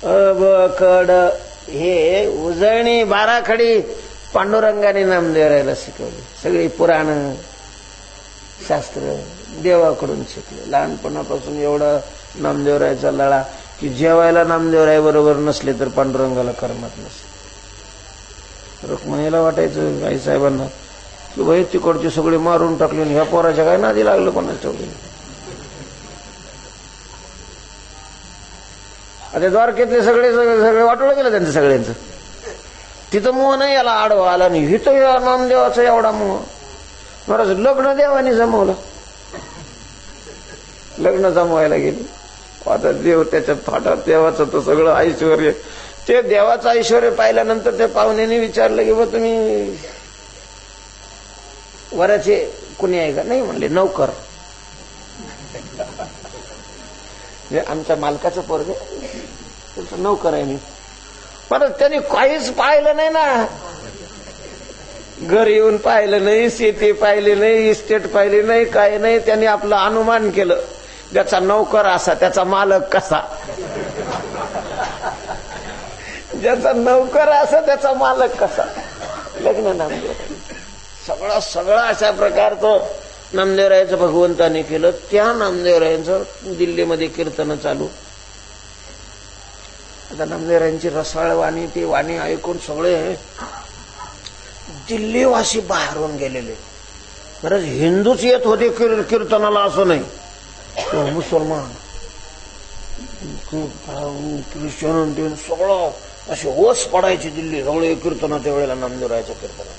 अबकड हे उजळणी बाराखडी पांडुरंगाने नामदेवरायाला शिकवली. सगळी पुराण शास्त्र देवाकडून शिकले. लहानपणापासून एवढा नामदेवरायाचा लळा की जेवायला नामदेवराय बरोबर नसले तर पांडुरंगाला करमत नसे. रुक्मिणीला वाटायचं आई साहेबांना की बाई तिकडची सगळी मारून टाकली, ह्या पोराच्या काय नादी लागलं कोणाच ठेवली. आता द्वारकेतले सगळे सगळे वाटोळं गेलं त्यांचं सगळ्यांचं. तिथं मोह नाही याला आडवा आला नाही. हिथं या नामदेवाचा एवढा मोह. महाराज लग्न देवाने जमवलं, लग्न जमवायला गेली. आता देव त्याच्या थाटात देवाचं तर सगळं ऐश्वर. ते देवाचं ऐश्वर पाहिल्यानंतर त्या पाहुण्याने विचारलं की बा तुम्ही वराचे कुणी आहे का? नाही म्हणले, नौकर. आमच्या मालकाचं पोरग तुमचं नौकर आहे मी. परत त्यांनी काहीच पाहिलं नाही ना. घर येऊन पाहिलं नाही, शेती पाहिली नाही, इस्टेट पाहिली नाही, काही नाही. त्यांनी आपलं अनुमान केलं. ज्याचा नौकर असा त्याचा मालक कसा, ज्याचा नौकर असा त्याचा मालक कसा. लग्न नामदेव सगळं सगळं अशा प्रकारचं नामदेवरायाचं भगवंताने केलं. त्या नामदेवरायांचं दिल्लीमध्ये कीर्तन चालू. आता नामदेवरायांची रसाळ वाणी, ती वाणी ऐकून सगळे दिल्लीवासी बाहेरून गेलेले. बरं हिंदूच येत होते कीर्तनाला असं नाही. मुसलमान, ख्रिश्चन सगळं असे ओस पडायचे दिल्ली सगळे कीर्तनाच्या वेळेला नामदेवरायाच्या कीर्तनाला.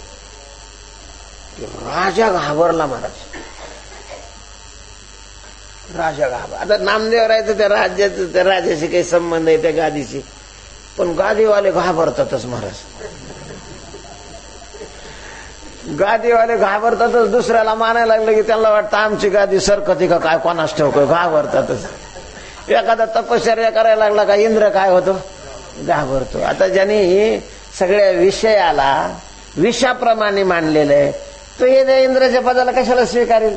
राजा घाबरला महाराज, राजा घाबर. आता नामदेवरायचं त्या राज्याचं त्या राजाशी काही संबंध आहे त्या गादीशी, पण गादीवाले घाबरतातच महाराज. गादीवाले घाबरतातच. दुसऱ्याला मानायला लागलं की त्यांना वाटतं आमची गादी सरकती का काय, कोणास ठेवक घाबरतातच. एखादा तपश्चर्या करायला लागला का इंद्र काय होतो, घाबरतो. आता ज्यांनी सगळ्या विषयाला विषाप्रमाणे मानलेलं आहे तो हे इंद्राच्या पदाला कशाला स्वीकारेल.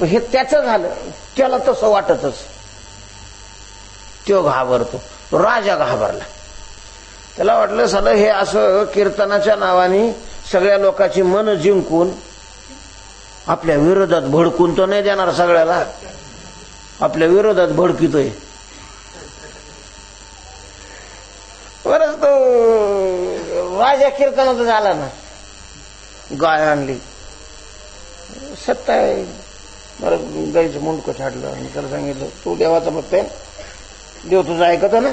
हे त्याचं झालं, त्याला तसं वाटतच, तो घाबरतो. राजा घाबरला. त्याला वाटलं सालं हे असं कीर्तनाच्या नावाने सगळ्या लोकांची मन जिंकून आपल्या विरोधात भडकून तो नाही देणार. सगळ्याला आपल्या विरोधात भडकितोय. बरंच तो राजा कीर्तनात झाला ना. गाय आणली, सत्ता आहे. बरं गाईचं मुंडकं छाडलं आणि त्याला सांगितलं तू देवाचा भक्त आहे, देव तुझं ऐकतो ना,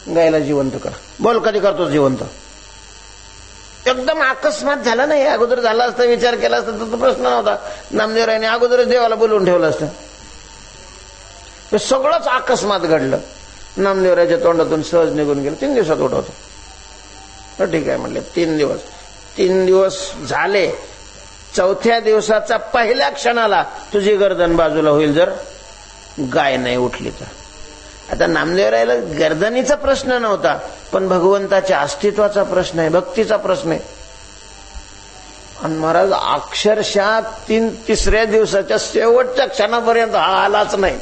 गायला जिवंत कर. बोल कधी करतो जिवंत. एकदम अकस्मात झाला नाही. अगोदर झाला असता, विचार केला असता तर तो प्रश्न नव्हता. नामदेवरायने अगोदरच देवाला बोलवून ठेवलं असतं. हे सगळंच अकस्मात घडलं. नामदेवरायच्या तोंडातून सहज निघून गेलं. 3 दिवसात उठवतो. ठीक आहे म्हणले. 3 दिवस झाले. 4थ्या दिवसाचा पहिल्या क्षणाला तुझी गर्दन बाजूला होईल जर गाय नाही उठली तर. आता नामदेवरायला गर्दनीचा प्रश्न नव्हता, पण भगवंताच्या अस्तित्वाचा प्रश्न आहे, भक्तीचा प्रश्न आहे. आणि महाराज अक्षरशः 3-3 दिवसाच्या शेवटच्या क्षणापर्यंत हा आलाच नाही.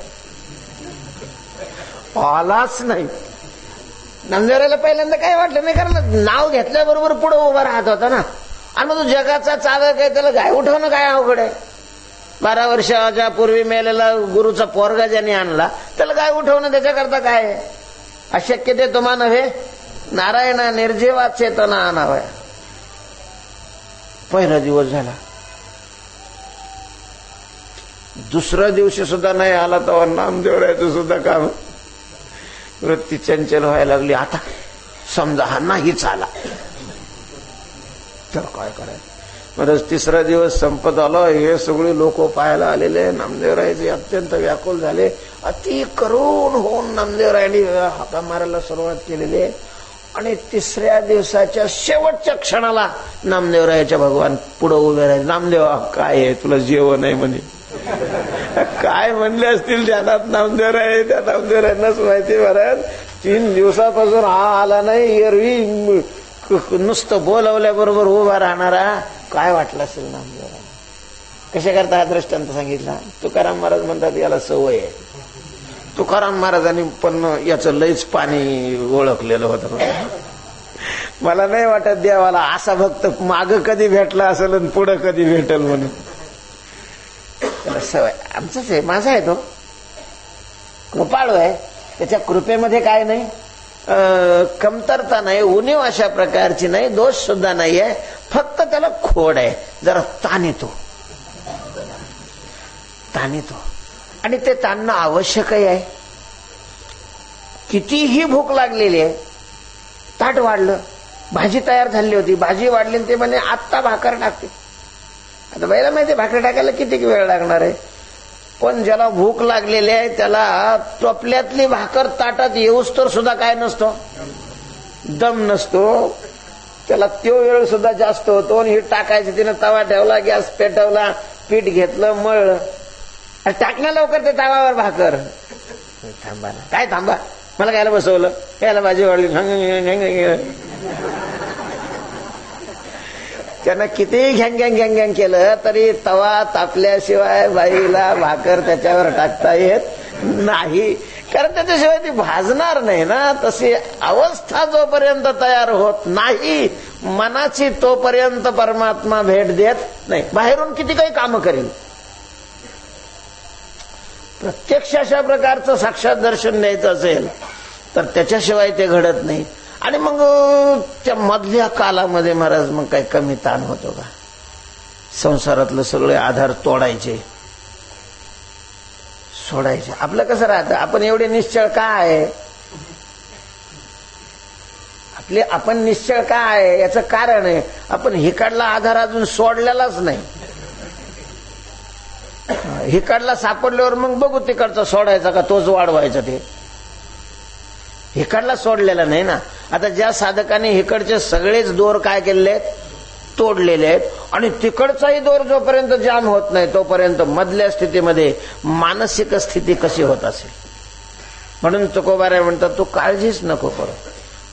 नामदेवरायला पहिल्यांदा काय वाटलं नाही, कारण नाव घेतल्याबरोबर पुढे उभा राहत होता ना. आणि मग तो जगाचा चालक आहे, त्याला गाय उठवणं काय अवघड आहे. 12 वर्षाच्या पूर्वी मेलेला गुरुचा पोरगा ज्याने आणला त्याला गाय उठवणं त्याच्याकरता काय आहे. अशक्य ते तुम्हा नव्हे नारायणा निर्जीवा चेतना आणावया. पहिला दिवस झाला. 2ऱ्या दिवशी सुद्धा नाही आला तेव्हा नामदेवरायचं सुद्धा काम वृत्ती चंचल व्हायला लागली. आता समजा हा नाहीच आला तर काय करायचं. मग 3रा दिवस संपत आला. हे सगळे लोक पाहायला आलेले. नामदेवरायचे अत्यंत व्याकुल झाले. अति करुण होऊन नामदेवरायांनी हाका मारायला सुरुवात केलेली आहे. आणि 3ऱ्या दिवसाच्या शेवटच्या क्षणाला नामदेवरायाच्या भगवान पुढे उभे राहिले. नामदेवा काय आहे, तुला जेवण आहे म्हणे. काय म्हणले असतील ध्यानात नामदेवराय. त्या नामदेवरायांनाच माहिती. बरं 3 दिवसापासून हा आला नाही. एरवी नुसतं बोलवल्याबरोबर उभा राहणारा. काय वाटलं असेल नामदेवराय. कशा करता हा दृष्टांत सांगितला. तुकाराम महाराज म्हणतात याला सवय आहे. तुकाराम महाराजांनी पण याचं लईच पाणी ओळखलेलं होतं. मला नाही वाटत देवाला असा भक्त माग कधी भेटला असेल आणि पुढं कधी भेटेल म्हणून. त्याला सवय. आमचाच आहे, माझा आहे तो. कृपाळू आहे. त्याच्या कृपेमध्ये काय नाही, कमतरता नाही, उणीव अशा प्रकारची नाही, दोष सुद्धा नाही आहे. फक्त त्याला खोड आहे, जरा ताणीतो. आणि ते ताणणं आवश्यकही आहे. कितीही भूक लागलेली आहे. ताट वाढलं, भाजी तयार झाली होती, भाजी वाढली, ते म्हणे आत्ता भाकर टाकते. आता बाईला माहिती भाकर टाकायला किती वेळ लागणार आहे. पण ज्याला भूक लागलेली आहे त्याला टोपल्यातली भाकर ताटात येऊस तर सुद्धा काय नसतो, दम नसतो. त्याला तो वेळ सुद्धा जास्त होतो. आणि हे टाकायचं, तिनं तवा ठेवला, गॅस पेटवला, पीठ घेतलं, मळलं, टाकणं लवकर ते तवावर भाकर. थांबा ना, काय थांबा, मला कायला बसवलं, यायला भाजी वाढली. त्यानं कितीही घ्यांग केलं तरी तवा तापल्याशिवाय बाईला भाकर त्याच्यावर टाकता येत नाही. कारण त्याच्याशिवाय ती भाजणार नाही ना. तशी अवस्था जोपर्यंत तयार होत नाही मनाची, तोपर्यंत परमात्मा भेट देत नाही. बाहेरून किती काही कामं करेल, प्रत्यक्ष अशा प्रकारचं साक्षात दर्शन द्यायचं असेल तर त्याच्याशिवाय ते घडत नाही. आणि मग त्या मधल्या कालामध्ये महाराज मग काही कमी ताण होतो का. संसारातलं सगळे आधार तोडायचे, सोडायचे. आपलं कसं राहतं, आपण एवढे निश्चळ का आहे, आपण निश्चळ का आहे याचं कारण आहे आपण हिकडला आधार अजून सोडलेलाच नाही. हिकडला सापडल्यावर मग बघू तिकडचा सोडायचा का तोच वाढवायचा. ते हिकडला सोडलेला नाही ना. आता ज्या साधकाने हिकडचे सगळेच दोर काय केलेले आहेत, तोडलेले आहेत. आणि तिकडचाही दोर जोपर्यंत जाम होत नाही तोपर्यंत मधल्या स्थितीमध्ये मानसिक स्थिती कशी होत असेल. म्हणून तुकोबाराय म्हणतात तू काळजीच नको करू.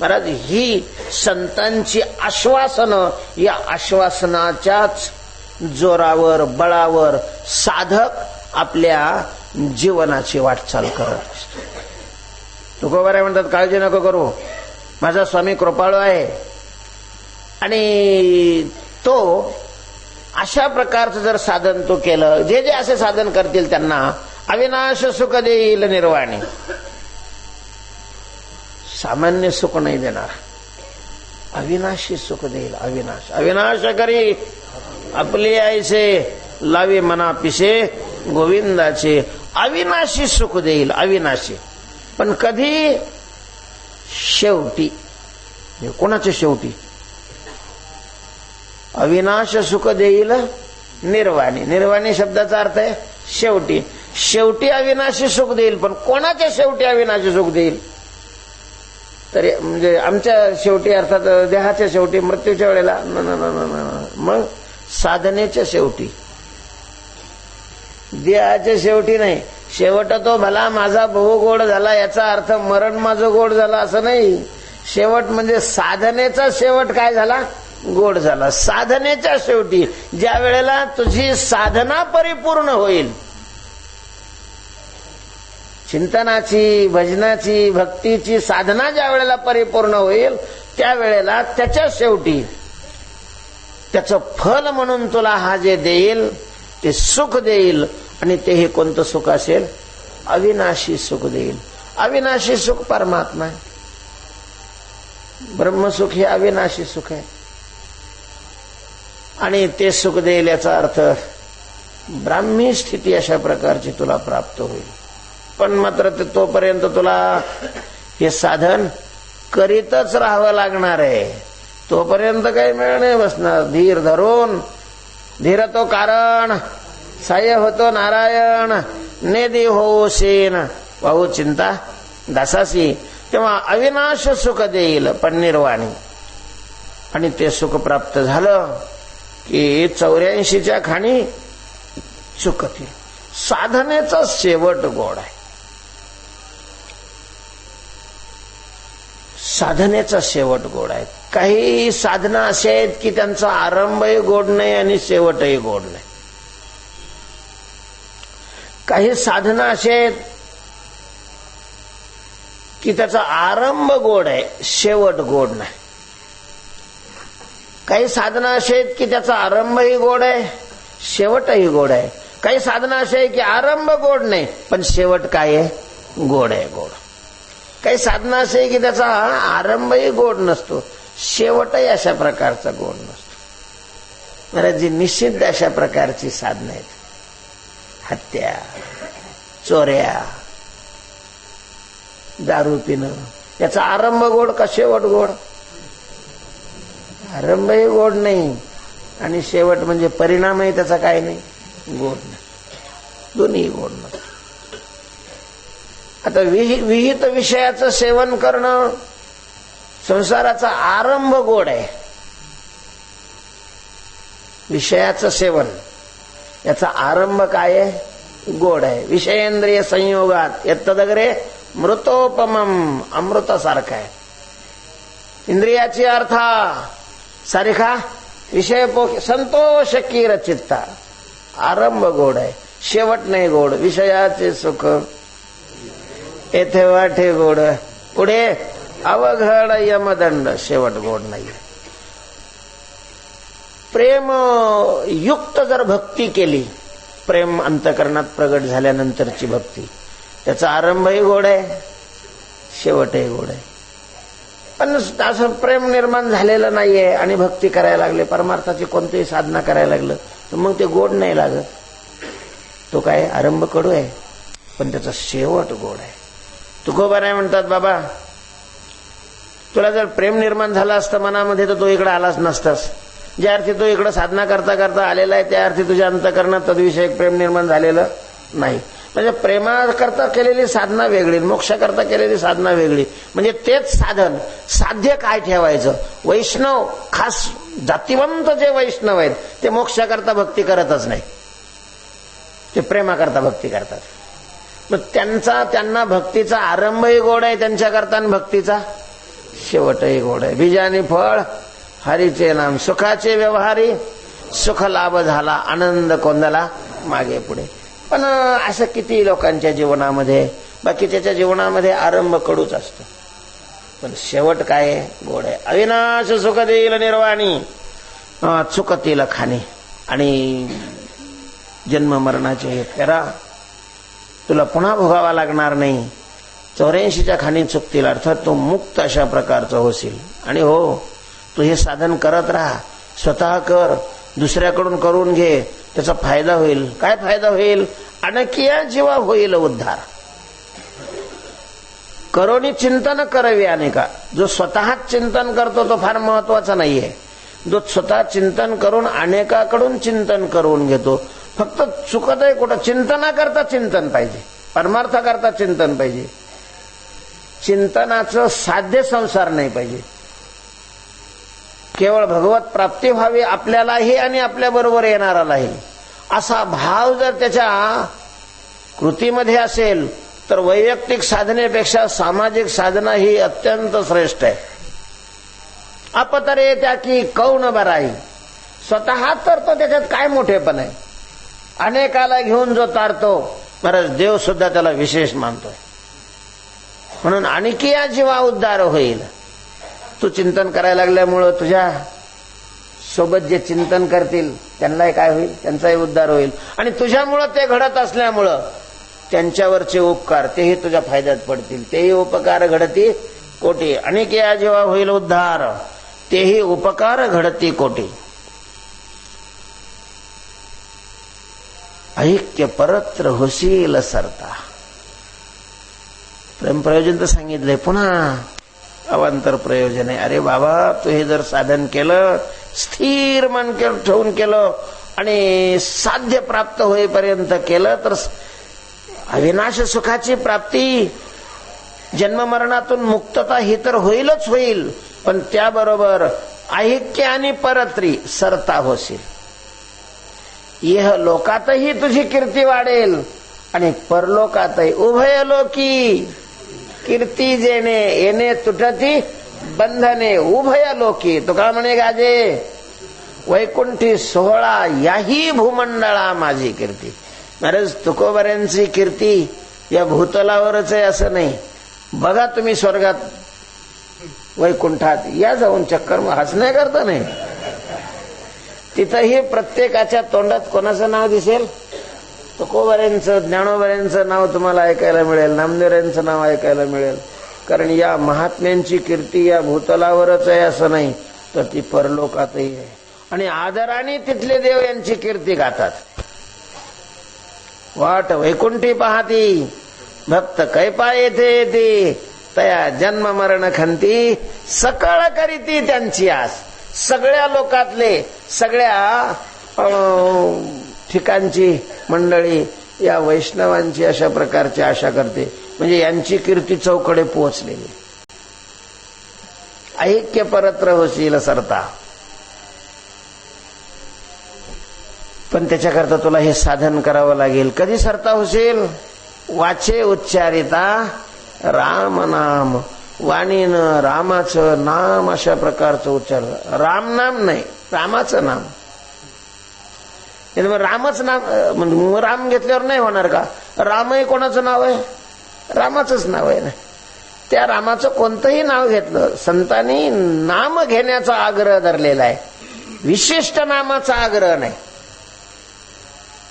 महाराज ही संतांची आश्वासनं, या आश्वासनाच्याच जोरावर बळावर साधक आपल्या जीवनाची वाटचाल करत असतो. तुकोबाराय म्हणतात काळजी नको करू, माझा स्वामी कृपाळू आहे. आणि तो अशा प्रकारचं जर साधन तो केलं, जे जे असे साधन करतील त्यांना अविनाश सुख देईल निर्वाणी. सामान्य सुख नाही देणार, अविनाशी सुख देईल. अविनाश अविनाश करी आपली आईचे, लावी मना पिसे गोविंदाचे. अविनाशी सुख देईल, अविनाशी. पण कधी? शेवटी. कोणाच्या शेवटी? अविनाश सुख देईल निर्वाणी. निर्वाणी शब्दाचा अर्थ आहे शेवटी. शेवटी अविनाशी सुख देईल, पण कोणाच्या शेवटी अविनाशी सुख देईल? तरी म्हणजे आमच्या शेवटी अर्थात देहाच्या शेवटी, मृत्यूच्या वेळेला. मग साधनेच्या शेवटी, देहाच्या शेवटी नाही. शेवट तो भला माझा बहु गोड झाला, याचा अर्थ मरण माझं गोड झालं असं नाही. शेवट म्हणजे साधनेचा शेवट काय झाला? गोड झाला. साधनेच्या शेवटी ज्या वेळेला तुझी साधना परिपूर्ण होईल, चिंतनाची, भजनाची, भक्तीची साधना ज्या वेळेला परिपूर्ण होईल, त्यावेळेला त्याच्या शेवटी त्याचं फल म्हणून तुला हा जे देईल ते सुख देईल. आणि ते हे कोणतं सुख असेल? अविनाशी सुख देईल. अविनाशी सुख परमात्मा आहे. ब्रह्मसुख हे अविनाशी सुख आहे. आणि ते सुख देईल याचा अर्थ ब्राह्मी स्थिती अशा प्रकारची तुला प्राप्त होईल. पण मात्र तोपर्यंत तुला हे साधन करीतच राहावं लागणार आहे. तोपर्यंत काही मिळ नाही बसणार. धीर धरून, धीर तो कारण, साह्य होतो नारायण, नेदी हो सेन वाहू चिंता दासासी. तेव्हा अविनाश सुख देईल पण निर्वाणी. आणि ते सुख प्राप्त झालं की 84च्या खाणी चुकतील. साधनेचा शेवट गोड आहे. साधनेचा शेवट गोड आहे. काही साधना असे आहेत की त्यांचा आरंभही गोड नाही आणि शेवटही गोड नाही. काही साधना असे आहेत की त्याचा आरंभ गोड आहे, शेवट गोड नाही. काही साधना असे आहेत की त्याचा आरंभही गोड आहे, शेवटही गोड आहे. काही साधना असे आहे की आरंभ गोड नाही पण शेवट काय आहे? गोड आहे, गोड. काही साधना असे आहे की त्याचा आरंभही गोड नसतो, शेवटही अशा प्रकारचा गोड नसतो. मला जी निषिद्ध अशा प्रकारची साधना आहेत, हत्या, चोऱ्या, दारू पिणं, याचा आरंभ गोड का शेवट गोड? आरंभही गोड नाही आणि शेवट म्हणजे परिणामही त्याचा काय नाही, गोड नाही. दोन्ही गोड नसतं. आता विहित विषयाचं सेवन करणं, संसाराचा आरंभ गोड आहे. विषयाचं सेवन याचा आरंभ काय आहे? गोड आहे. विषयेंद्रिय संयोगात यत्तदग्रे मृतोपमम, अमृतासारखा आहे. इंद्रियाची अर्था सारिखा विषय संतोष कीर चित्ता. आरंभ गोड आहे, शेवट नाही गोड. विषयाचे सुख येथे वाटे गोड, पुढे अवघड यमदंड, शेवट गोड नाही. प्रेम युक्त जर भक्ती केली, प्रेम अंतकरणात प्रगट झाल्यानंतरची भक्ती, त्याचा आरंभही गोड आहे, शेवटही गोड आहे. पण असं प्रेम निर्माण झालेलं नाहीये आणि भक्ती करायला लागले, परमार्थाची कोणतीही साधना करायला लागलं तर मग ते गोड नाही लागत. तो काय आरंभ कडू आहे पण त्याचा शेवट गोड आहे. तुकोबाराय म्हणतात, बाबा तुला जर प्रेम निर्माण झालं असतं मनामध्ये तर तो इकडे आलाच नसतास. ज्या अर्थी तो इकडे साधना करता करता आलेला आहे त्या अर्थी तुझ्या अंतकरणात तद्विषयक प्रेम निर्माण झालेलं नाही. म्हणजे प्रेमाकरता केलेली साधना वेगळी, मोक्षाकरता केलेली साधना वेगळी. म्हणजे तेच साधन, साध्य काय ठेवायचं? वैष्णव, खास जातिवंत जे वैष्णव आहेत ते मोक्षाकरता भक्ती करतच नाही, ते प्रेमाकरता भक्ती करतात. मग त्यांना भक्तीचा आरंभही गोड आहे त्यांच्याकरता, आणि भक्तीचा शेवटही गोड आहे. बीजाने फळ हरीचे नाम, सुखाचे व्यवहारी, सुख लाभ झाला, आनंद कोंदला मागे पुढे. पण असं किती लोकांच्या जीवनामध्ये, बाकीच्या जीवनामध्ये आरंभ कडूच असतो, पण शेवट काय आहे? गोड आहे. अविनाश सुख देईल निर्वाणी, चुकतील खाणी, आणि जन्म मरणाचे हे फेरा तुला पुन्हा भोगावा लागणार नाही. 84च्या खाणी चुकतील, अर्थात तू मुक्त अशा प्रकारचं होशील. आणि हो, तू हे साधन करत राहा, स्वतः कर, दुसऱ्याकडून करून घे, त्याचा फायदा होईल. काय फायदा होईल? अनकिया जीवा होईल उद्धार. करोनी चिंतन करवी अनेका. जो स्वतः चिंतन करतो तो फार महत्वाचा नाहीये. जो स्वतः चिंतन करून अनेकाकडून चिंतन करून घेतो, फक्त चुकत आहे कुठं? चिंतना करता चिंतन पाहिजे, परमार्थ करता चिंतन पाहिजे. चिंतनाचं साध्य संसार नाही पाहिजे. केवळ भगवत प्राप्ती व्हावी आपल्यालाही आणि आपल्या बरोबर येणारालाही, असा भाव जर त्याच्या कृतीमध्ये असेल तर वैयक्तिक साधनेपेक्षा सामाजिक साधना ही अत्यंत श्रेष्ठ आहे. अपतरे त्या की कौन बराई. स्वतः तरतो त्याच्यात काय मोठेपण आहे? अनेकाला घेऊन जो तारतो, महाराज देव सुद्धा त्याला विशेष मानतोय. म्हणून आणखी जीवा उद्धार होईल. तू चिंतन करायला लागल्यामुळं तुझ्या सोबत जे चिंतन करतील त्यांनाही काय होईल? त्यांचाही उद्धार होईल. आणि तुझ्यामुळं ते घडत असल्यामुळं त्यांच्यावरचे उपकार तेही तुझ्या फायद्यात पडतील. तेही उपकार घडती कोटी. आणखी जीवा होईल उद्धार, तेही उपकार घडती कोटी. ऐक्य परत्र होशील सरता. प्रेमप्रयोजन तर सांगितलंय, पुन्हा अवांतर प्रयोजन आहे. अरे बाबा, तू हे जर साधन केलं, स्थिर मन ठेवून केलं आणि साध्य प्राप्त होईपर्यंत केलं तर अविनाश सुखाची प्राप्ती, जन्ममरणातून मुक्तता ही तर होईलच होईल, पण त्याबरोबर ऐक्य आणि परत्री सरता होशील. यह लोकातही तुझी कीर्ती वाढेल आणि परलोकातही. उभय लोकी कीर्ती जेणे येणे तुटती बंधने उभय लोकी. तुका म्हणे गाजे वैकुंठी सोहळा याही भूमंडळा माझी कीर्ती. महाराज तुकोबऱ्यांची कीर्ती या भूतलावरच आहे असं नाही. बघा तुम्ही स्वर्गात वैकुंठात या जाऊन चक्कर, हसण्याकरता नाही. तिथंही प्रत्येकाच्या तोंडात कोणाचं नाव दिसेल? तुकोबऱ्यांचं, ज्ञानोबऱ्यांचं नाव तुम्हाला ऐकायला मिळेल, नामदेवरांचं नाव ऐकायला मिळेल. कारण या महात्म्यांची कीर्ती या भूतलावरच आहे असं नाही, तर ती परलोकातही आहे. आणि आदराने तिथले देव यांची कीर्ती गातात. वाट वैकुंठी पाहती भक्त कैपा येथे येते, तया जन्म मरण खंती सकळ करीती त्यांची आस. सगळ्या लोकातले, सगळ्या ठिकाणची मंडळी या वैष्णवांची अशा प्रकारची आशा करते. म्हणजे यांची कीर्ती चौकडे पोहोचलेली. ऐक्य परत्र होशील सरता. पण त्याच्याकरता तुला हे साधन करावं लागेल. कधी सरता होशील? वाचे उच्चारिता राम नाम. वाणीनं रामाचं नाम अशा प्रकारचं उच्चार. राम नाम नाही, रामाचं नाम. रामच नाम, राम घेतल्यावर नाही होणार का? रामही कोणाचं नाव आहे? रामाचंच नाव आहे ना. त्या रामाचं कोणतंही नाव घेतलं, संतांनी नाम घेण्याचा आग्रह धरलेला आहे, विशिष्ट नामाचा आग्रह नाही.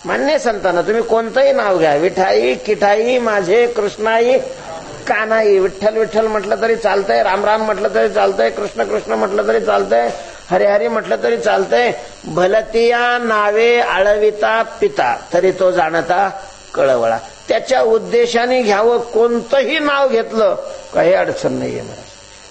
मान्य संतांना तुम्ही कोणतंही नाव घ्या, विठाई, किठाई, माझे, कृष्णाई, कान्हाई. विठ्ठल विठ्ठल म्हटलं तरी चालतंय, राम राम म्हटलं तरी चालतंय, कृष्ण कृष्ण म्हटलं तरी चालतंय, हरे हरी म्हटलं तरी चालतंय. भलतिया नावे आळविता पिता, तरी तो जाणता कळवळा. त्याच्या उद्देशाने घ्यावं. कोणतंही नाव घेतलं काही अडचण नाहीये महाराज.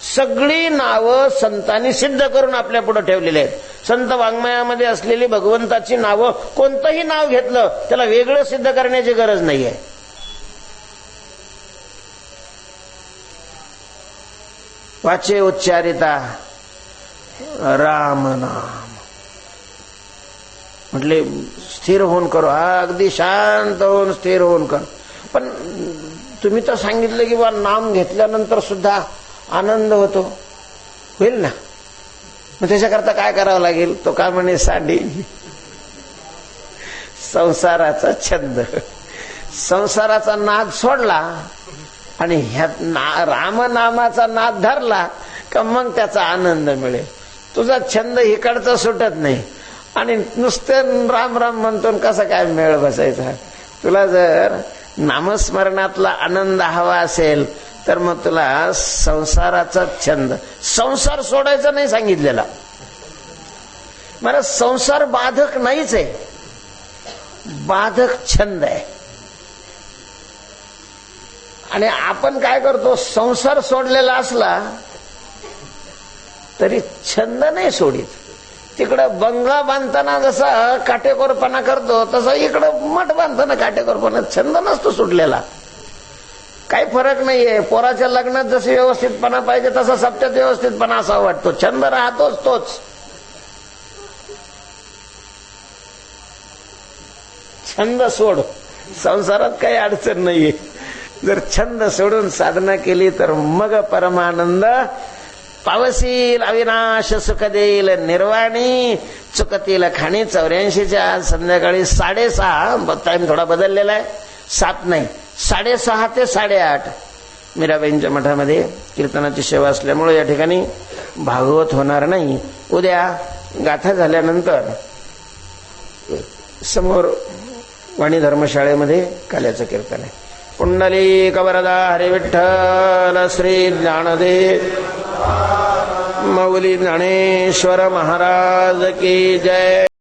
सगळी नावं संतांनी सिद्ध करून आपल्या पुढे ठेवलेली आहेत. संत वाङ्मयामध्ये असलेली भगवंताची नावं, कोणतंही नाव घेतलं त्याला वेगळं सिद्ध करण्याची गरज नाहीये. वाचे उच्चारिता राम नाम. म्हटले स्थिर होऊन करो. हा अगदी शांत होऊन स्थिर होऊन कर. पण तुम्ही तर सांगितलं की बा नाम घेतल्यानंतर सुद्धा आनंद होतो, होईल ना? मग त्याच्याकरता काय करावं लागेल? तो काय म्हणे, सांडी संसाराचा छंद, संसाराचा नाद सोडला आणि ह्यात रामनामाचा नाद धरला का मग त्याचा आनंद मिळेल. तुझा छंद इकडचा सुटत नाही आणि नुसते राम राम म्हणतो, कसा काय मेळ बसायचा? तुला जर नामस्मरणातला आनंद हवा असेल तर मग तुला संसाराचा छंद, संसार सोडायचा नाही सांगितलेला. मला संसार बाधक नाहीच आहे, बाधक छंद आहे. आणि आपण काय करतो, संसार सोडलेला असला तरी छंद नाही सोडित. तिकडं बंगला बांधताना जसा काटेकोरपणा करतो तसा इकडं मठ बांधताना काटेकोरपणा, छंद नसतो सुटलेला. काही फरक नाहीये. पोराच्या लग्नात जशी व्यवस्थितपणा पाहिजे तसा सप्त्यात व्यवस्थितपणा असा वाटतो, छंद राहतोच तोच. छंद सोड, संसारात काही अडचण नाहीये. जर छंद सोडून साधना केली तर मग परमानंद पावसील, अविनाश सुख देईल निर्वाणी, चुकतील खाणी. 84च्या संध्याकाळी 6:30, टाइम थोडा बदललेला आहे, 7 नाही 6:30 ते 8:30 मीराबाईंच्या मठामध्ये कीर्तनाची सेवा असल्यामुळे या ठिकाणी भागवत होणार नाही. उद्या गाथा झाल्यानंतर समोर वाणी धर्मशाळेमध्ये काल्याचं कीर्तन आहे. पुंडलिक वरदा हरी विठ्ठल श्री ज्ञानदेव माऊली ज्ञानेश्वर महाराज की जय.